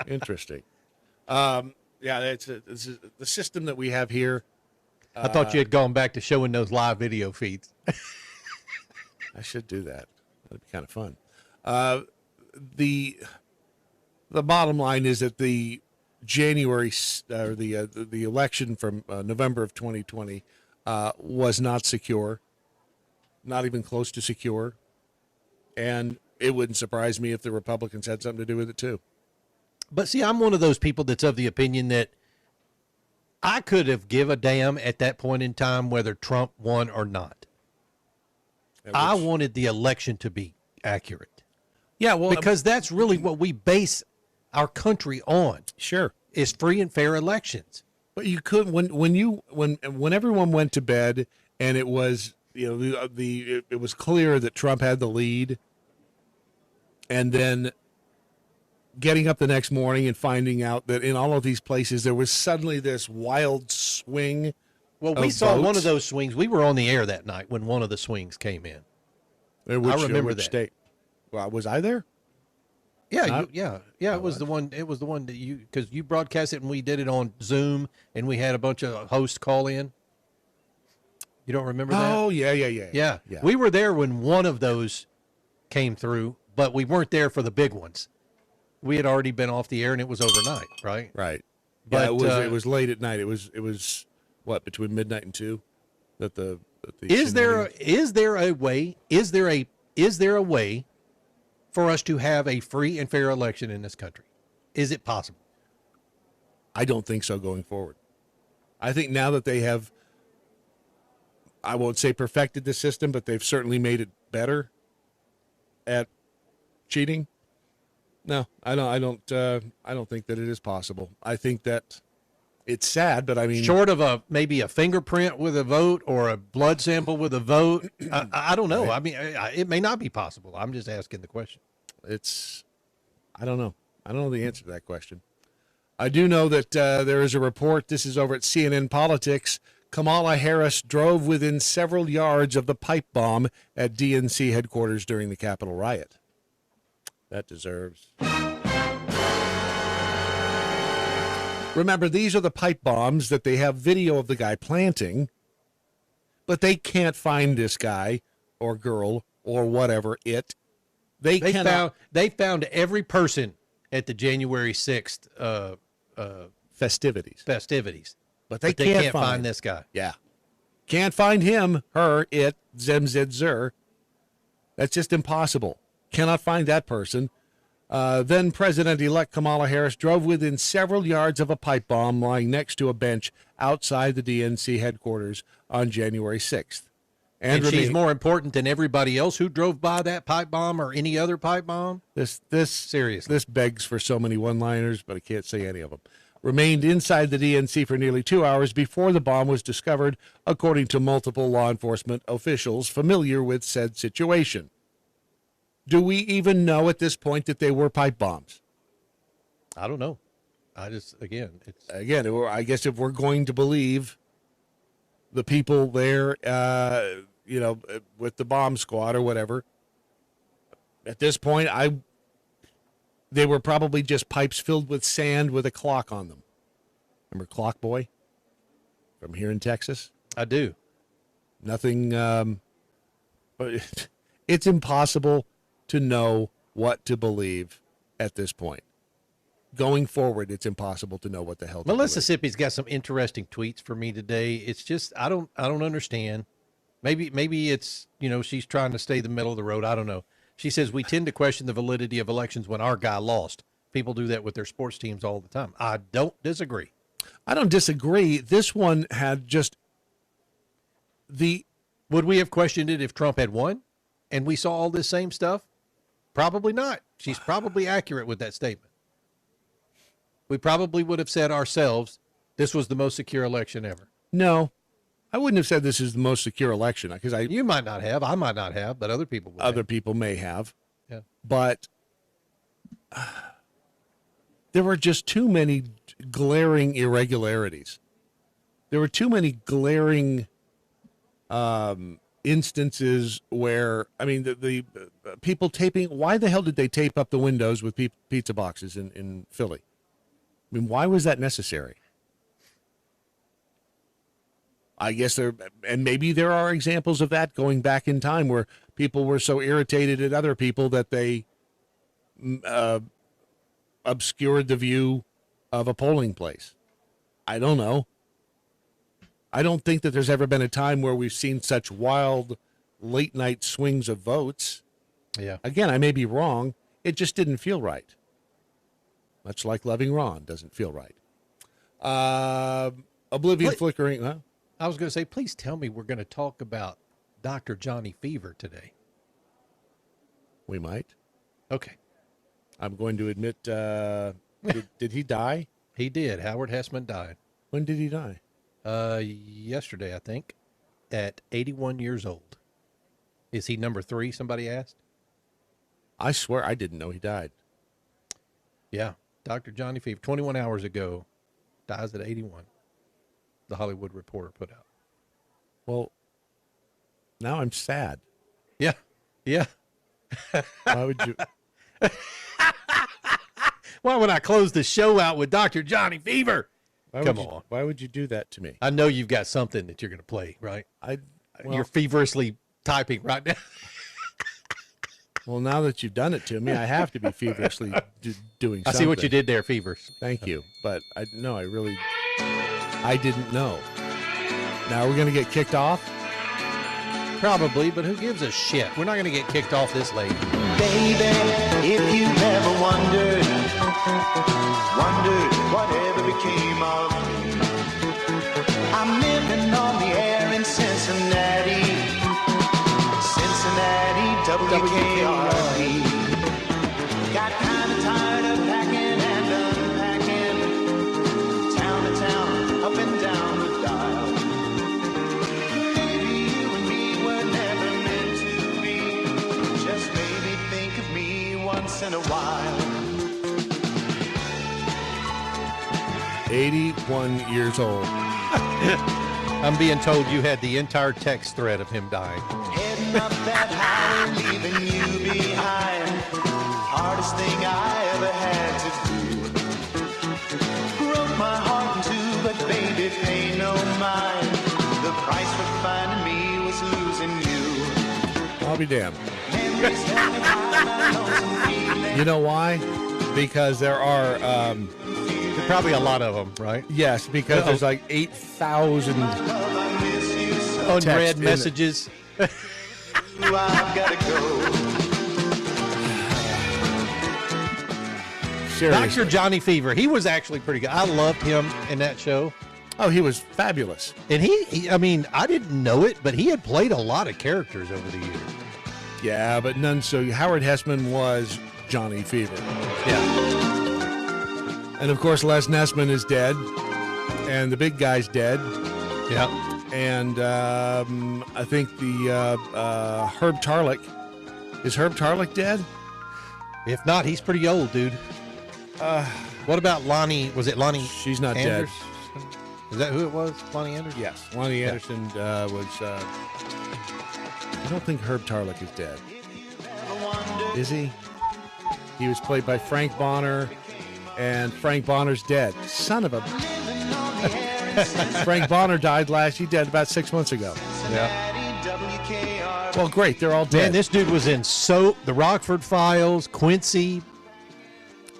Interesting. Yeah, it's the system that we have here. I thought you had gone back to showing those live video feeds. I should do that. That'd be kind of fun. The bottom line is that the January or the election from November of 2020 was not secure, not even close to secure, and it wouldn't surprise me if the Republicans had something to do with it too. But see, I'm one of those people that's of the opinion that I could have give a damn at that point in time whether Trump won or not. I wanted the election to be accurate. Yeah, well, because that's really what we base our country on. Sure, is free and fair elections. But you could when everyone went to bed and it was it was clear that Trump had the lead, and then getting up the next morning and finding out that in all of these places there was suddenly this wild swing. Well, we saw one of those swings. We were on the air that night when one of the swings came in. I remember that. State? Well, was I there? Yeah, it was the one. It was the one that because you broadcast it and we did it on Zoom and we had a bunch of hosts call in. You don't remember that? Oh, yeah. We were there when one of those came through, but we weren't there for the big ones. We had already been off the air and it was overnight, right? Right. But yeah, it was late at night. It was what, between midnight and 2 that the is there a way for us to have a free and fair election in this country? Is it possible? I don't think so going forward. I think now that they have, I won't say perfected the system, but they've certainly made it better at cheating. No, I don't think that it is possible. I think that it's sad, but I mean, short of maybe a fingerprint with a vote or a blood sample with a vote, I don't know. Right. I mean, it may not be possible. I'm just asking the question. I don't know. I don't know the answer to that question. I do know that there is a report. This is over at CNN Politics. Kamala Harris drove within several yards of the pipe bomb at DNC headquarters during the Capitol riot. That deserves. Remember, these are the pipe bombs that they have video of the guy planting, but they can't find this guy or girl or whatever They found every person at the January 6th festivities. But they can't find this guy. Yeah. Can't find him, her, it, zem, zed, zer. That's just impossible. Cannot find that person. Then President-elect Kamala Harris drove within several yards of a pipe bomb lying next to a bench outside the DNC headquarters on January 6th. And she's more important than everybody else who drove by that pipe bomb or any other pipe bomb? Seriously. This begs for so many one-liners, but I can't say any of them. Remained inside the DNC for nearly 2 hours before the bomb was discovered, according to multiple law enforcement officials familiar with said situation. Do we even know at this point that they were pipe bombs? I don't know. I guess if we're going to believe the people there, with the bomb squad or whatever, at this point, they were probably just pipes filled with sand with a clock on them. Remember Clock Boy from here in Texas? I do. Nothing, but it's impossible to know what to believe at this point. Going forward, it's impossible to know what the hell to believe. Mississippi's got some interesting tweets for me today. It's just I don't understand. Maybe it's, she's trying to stay the middle of the road. I don't know. She says we tend to question the validity of elections when our guy lost. People do that with their sports teams all the time. I don't disagree. I don't disagree. This one had just Would we have questioned it if Trump had won and we saw all this same stuff? Probably not. She's probably accurate with that statement. We probably would have said ourselves, this was the most secure election ever. No, I wouldn't have said this is the most secure election because you might not have, I might not have, but other people would. Other people may have. Yeah. But there were just too many glaring irregularities. There were too many glaring instances where, the people taping, why the hell did they tape up the windows with pizza boxes in Philly? Why was that necessary? I guess maybe there are examples of that going back in time where people were so irritated at other people that they obscured the view of a polling place. I don't know. I don't think that there's ever been a time where we've seen such wild late night swings of votes. Yeah. Again, I may be wrong. It just didn't feel right. Much like loving Ron doesn't feel right. Oblivion flickering. Huh? I was going to say, please tell me we're going to talk about Dr. Johnny Fever today. We might. Okay. I'm going to admit, did he die? He did. Howard Hessman died. When did he die? Yesterday, I think, at 81 years old. Is he number 3, somebody asked? I swear I didn't know he died. Yeah. Dr. Johnny Fever, 21 hours ago, dies at 81. The Hollywood Reporter put out. Well, now I'm sad. Yeah. Yeah. Why would you? Why would I close the show out with Dr. Johnny Fever? Come on. Why would you do that to me? I know you've got something that you're going to play, right? You're feverishly typing right now. Well, now that you've done it to me, I have to be feverishly doing something. I see what you did there, Fevers. Thank you. But I didn't know. Now we're going to get kicked off? Probably, but who gives a shit? We're not going to get kicked off this late. Baby, if you've ever wondered whatever became of me. I'm living on the air in Cincinnati, WKRP. Got kind of tired of packing and unpacking, town to town, up and down the dial. Maybe you and me were never meant to be. Just maybe think of me once in a while. 81 years old. I'm being told you had the entire text thread of him dying. Heading up that highway, leaving you behind. Hardest thing I ever had to do. Broke my heart in two, but baby, pay no mind. The price for finding me was losing you. I'll be damned. You know why? Because there are probably a lot of them, right? Yes, because there's like 8,000 unread messages. Dr. Johnny Fever, he was actually pretty good. I loved him in that show. Oh, he was fabulous. And he I mean, I didn't know it, but he had played a lot of characters over the years. Yeah, but none so. Howard Hessman was Johnny Fever. Yeah. And of course, Les Nessman is dead, and the big guy's dead. Yeah. And I think the Herb Tarlick. Is Herb Tarlick dead? If not, he's pretty old, dude. What about Lonnie? Was it Lonnie? She's not Anderson? dead. Is that who it was? Lonnie Anderson? Yes. Lonnie Anderson was. I don't think Herb Tarlick is dead. Is he? He was played by Frank Bonner, and Frank Bonner's dead. Son of a. Frank Bonner died he died about 6 months ago. Yeah. Well, great. They're all dead. Man, this dude was in Soap, The Rockford Files, Quincy.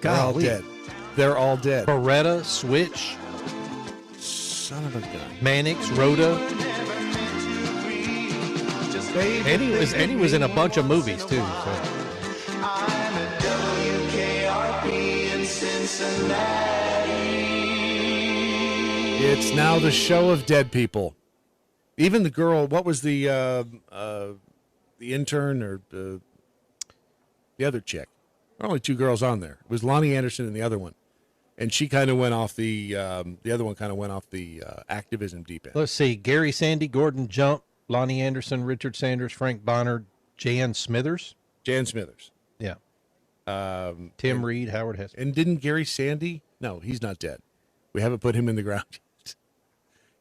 They're all Golly. dead. They're all dead. Beretta, Switch, Son of a gun. Mannix, Rhoda. And he was in a bunch of movies too. So. It's now the show of dead people. Even the girl, what was the intern or the other chick? There were only two girls on there. It was Lonnie Anderson and the other one. And she kind of went off the other one kind of went off the activism deep end. Let's see. Gary Sandy, Gordon Jump, Lonnie Anderson, Richard Sanders, Frank Bonner, Jan Smithers. Jan Smithers. Yeah. Tim Reed, Howard Hess. And didn't Gary Sandy? No, he's not dead. We haven't put him in the ground yet.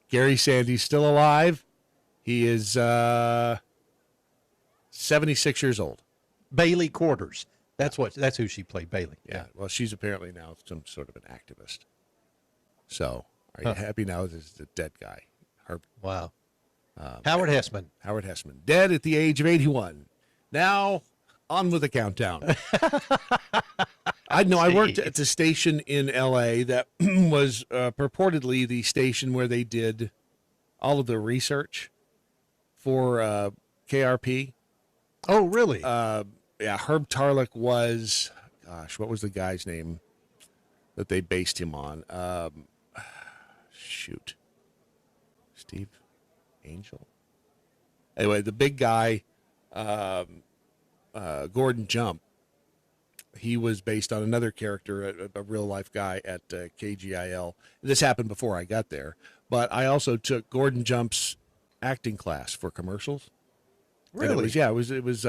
Gary Sandy's still alive. He is 76 years old. Bailey Quarters. That's who she played, Bailey. Yeah. Well, she's apparently now some sort of an activist. So, are you happy now? This is the dead guy. Wow. Howard Hessman. Howard Hessman, dead at the age of 81. Now, on with the countdown. I know. I worked at the station in L.A. that was purportedly the station where they did all of the research for KRP. Oh, really? Yeah, Herb Tarlick was, gosh, what was the guy's name that they based him on? Shoot. Steve Angel? Anyway, the big guy, Gordon Jump, he was based on another character, a real-life guy at KGIL. This happened before I got there. But I also took Gordon Jump's acting class for commercials. Really? It was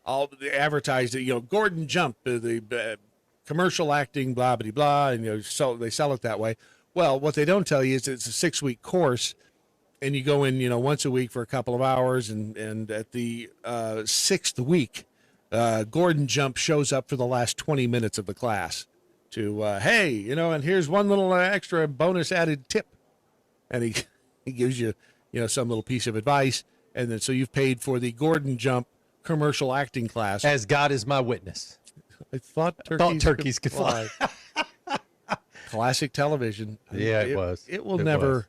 all advertised, Gordon Jump, the commercial acting, blah, blah, blah, and so they sell it that way. Well, what they don't tell you is it's a 6-week course, and you go in, once a week for a couple of hours, and at the 6th week, Gordon Jump shows up for the last 20 minutes of the class to, hey, and here's one little extra bonus added tip, and he gives you, some little piece of advice, and then so you've paid for the Gordon Jump commercial acting class. As God is my witness. I thought turkeys could fly. Classic television. Yeah, it was. It will never.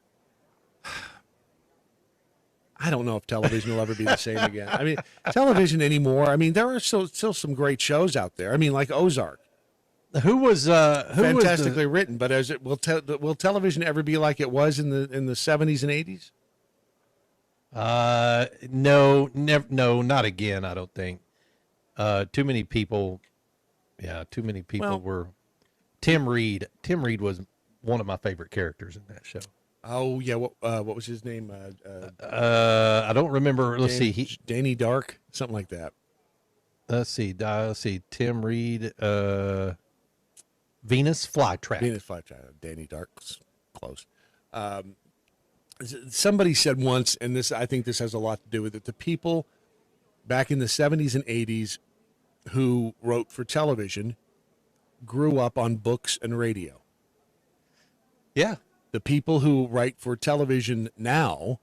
I don't know if television will ever be the same again. I mean, television anymore. I mean, there are still some great shows out there. I mean, like Ozark. Who was fantastically written? But will television ever be like it was in the 70s and 80s? No, never, no, not again. I don't think. Too many people. Yeah, too many people were. Tim Reed. Tim Reed was one of my favorite characters in that show. Oh yeah, what was his name? I don't remember. Let's see. Danny Dark, something like that. Let's see. Tim Reed. Venus Flytrap. Venus Flytrap. Danny Dark's close. Somebody said once, and I think this has a lot to do with it. The people back in the 70s and 80s who wrote for television grew up on books and radio. Yeah. The people who write for television now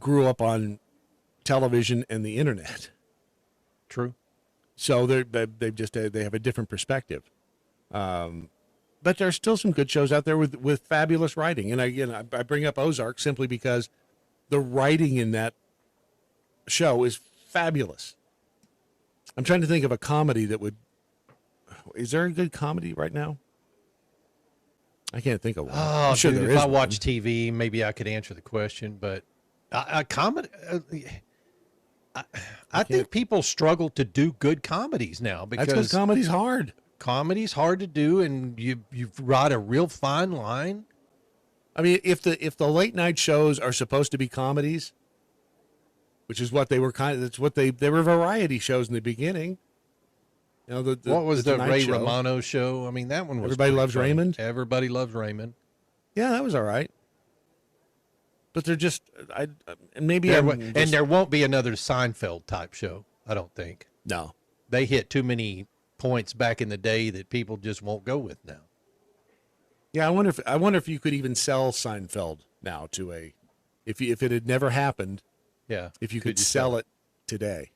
grew up on television and the internet. True. So they have a different perspective. But there's still some good shows out there with fabulous writing. And again, I bring up Ozark simply because the writing in that show is fabulous. I'm trying to think of a comedy that would. Is there a good comedy right now? I can't think of one. Oh, I'm sure dude, there if is I one. watch TV, maybe I could answer the question. But a comedy. I think people struggle to do good comedies now because comedy's hard. Comedy's hard to do, and you ride a real fine line. I mean, if the late night shows are supposed to be comedies, which is what they were that's what they were variety shows in the beginning. What was the Tonight Ray Show. Romano show? I mean, that one was. Everybody pretty Loves funny. Raymond. Everybody Loves Raymond. Yeah, that was all right. But they're just, there won't be another Seinfeld type show. I don't think. No, they hit too many points back in the day that people just won't go with now. Yeah, I wonder if you could even sell Seinfeld now to if it had never happened, Yeah. If you could sell it today.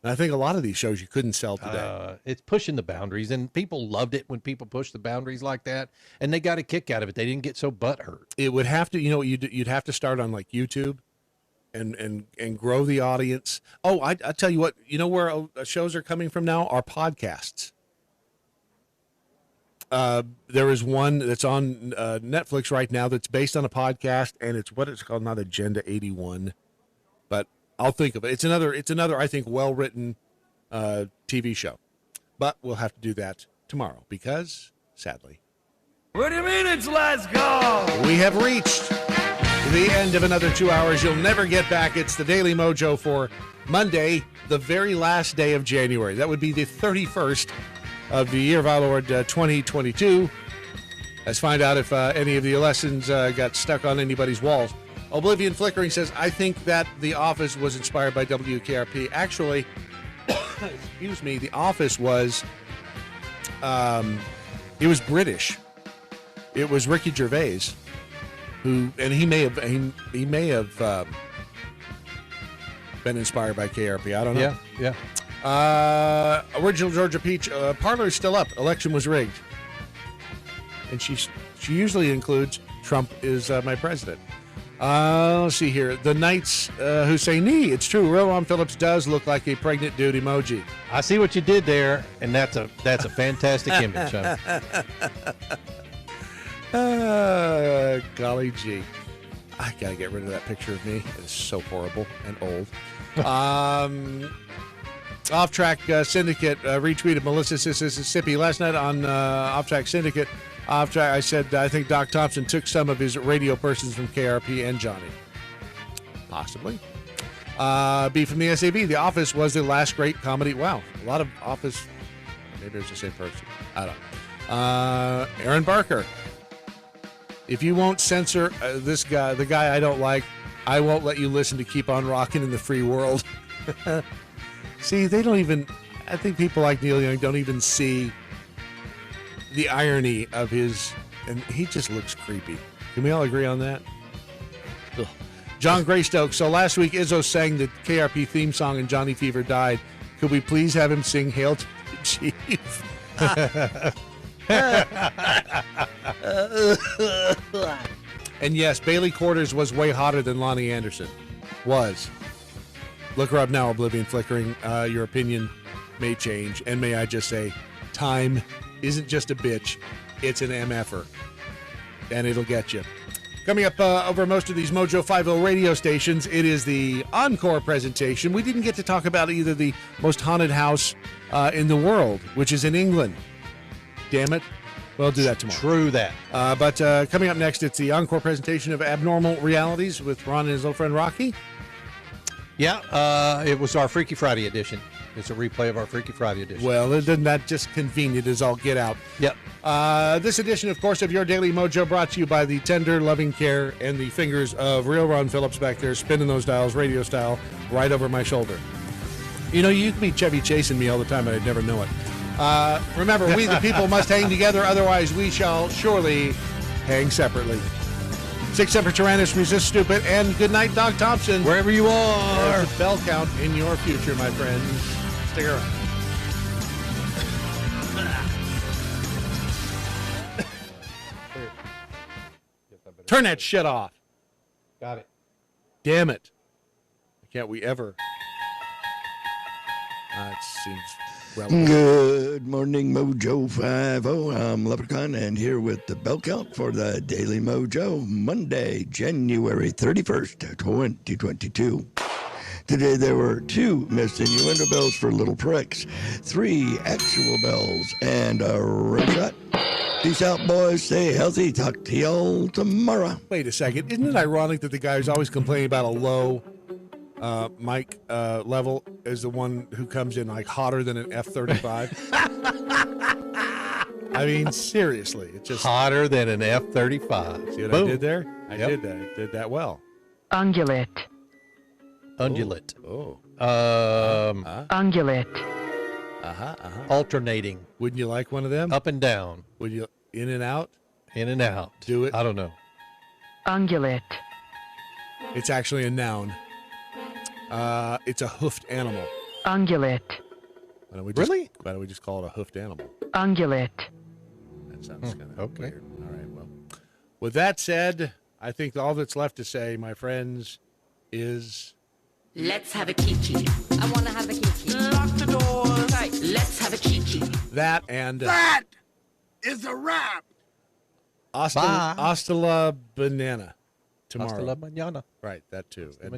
And I think a lot of these shows you couldn't sell today. It's pushing the boundaries, and people loved it when people push the boundaries like that, and they got a kick out of it. They didn't get so butthurt. It would have to, you'd have to start on like YouTube and grow the audience. Oh, I tell you what, you know where shows are coming from now? Are podcasts. There is one that's on Netflix right now that's based on a podcast, and it's what it's called, not Agenda 81, but I'll think of it. It's another I think well-written TV show. But we'll have to do that tomorrow because, sadly, What do you mean it's last call? we have reached the end of another 2 hours you'll never get back. It's the Daily Mojo for Monday, the very last day of January. That would be the 31st of the year of our Lord 2022. Let's find out if any of the lessons got stuck on anybody's walls. Oblivion Flickering says, I think that The Office was inspired by WKRP. Actually, excuse me, The Office was, it was British. It was Ricky Gervais, who, and he may have been inspired by KRP. I don't know. Yeah. Original Georgia Peach, Parlor's still up. Election was rigged. And she usually includes Trump is my president. Let's see here. The Knights who say knee. It's true. Real Ron Phillips does look like a pregnant dude emoji. I see what you did there, and that's a fantastic image. Golly gee. I got to get rid of that picture of me. It is so horrible and old. Off Track Syndicate retweeted Melissa Mississippi last night on Off Track Syndicate. Off Track, I said, I think Doc Thompson took some of his radio persons from KRP and Johnny. Possibly. B from the SAB. The Office was the last great comedy. Wow. A lot of Office. Maybe it's the same person. I don't know. Aaron Barker. If you won't censor this guy, the guy I don't like, I won't let you listen to Keep on Rockin' in the Free World. See, they don't even, I think people like Neil Young don't even see the irony of his, and he just looks creepy. Can we all agree on that? Ugh. John Greystoke. So last week, Izzo sang the KRP theme song and Johnny Fever died. Could we please have him sing Hail to the Chief? And yes, Bailey Quarters was way hotter than Lonnie Anderson. Was. Look her up now, Oblivion Flickering. Your opinion may change. And may I just say, time isn't just a bitch, it's an MFer. And it'll get you. Coming up over most of these Mojo 50 radio stations, it is the encore presentation. We didn't get to talk about either the most haunted house in the world, which is in England. Damn it. We'll do that tomorrow. True that. But coming up next, it's the encore presentation of Abnormal Realities with Ron and his little friend Rocky. Yeah, it was our Freaky Friday edition. It's a replay of our Freaky Friday edition. Well, isn't that just convenient as all get out? Yep. This edition, of course, of Your Daily Mojo brought to you by the tender, loving care and the fingers of real Ron Phillips back there spinning those dials, radio style, right over my shoulder. You know, you could be Chevy chasing me all the time, and I'd never know it. Remember, we the people must hang together, otherwise we shall surely hang separately. Six Semper Tyrannis, resist stupid, and good night, Doc Thompson. Wherever you are. There's a bell count in your future, my friends. Stick around. Turn that shit off. Got it. Damn it. Can't we ever? It seems relevant. Good morning, Mojo 50. I'm Leprechaun, and here with the bell count for the Daily Mojo, Monday, January 31st, 2022. Today there were 2 missed innuendo bells for little pricks, 3 actual bells, and a rim shot. Peace out, boys. Stay healthy. Talk to y'all tomorrow. Wait a second. Isn't it ironic that the guy who's always complaining about a low mic level is the one who comes in like hotter than an F-35? I mean, seriously. It's just hotter than an F-35. See what Boom. I did there? I did that. I did that well. Ungulate. Undulate. Ungulate. Alternating. Wouldn't you like one of them? Up and down. Would you in and out? In and out. Do it. I don't know. Ungulate. It's actually a noun. It's a hoofed animal. Ungulate. Why don't we just call it a hoofed animal? Ungulate. That sounds kind of weird. All right, well. With that said, I think all that's left to say, my friends, is... Let's have a kiki. I want to have a kiki. Lock the doors. Right. Let's have a kiki. That and... That is a wrap. Hasta la banana tomorrow. Hasta la mañana. Right, that too. And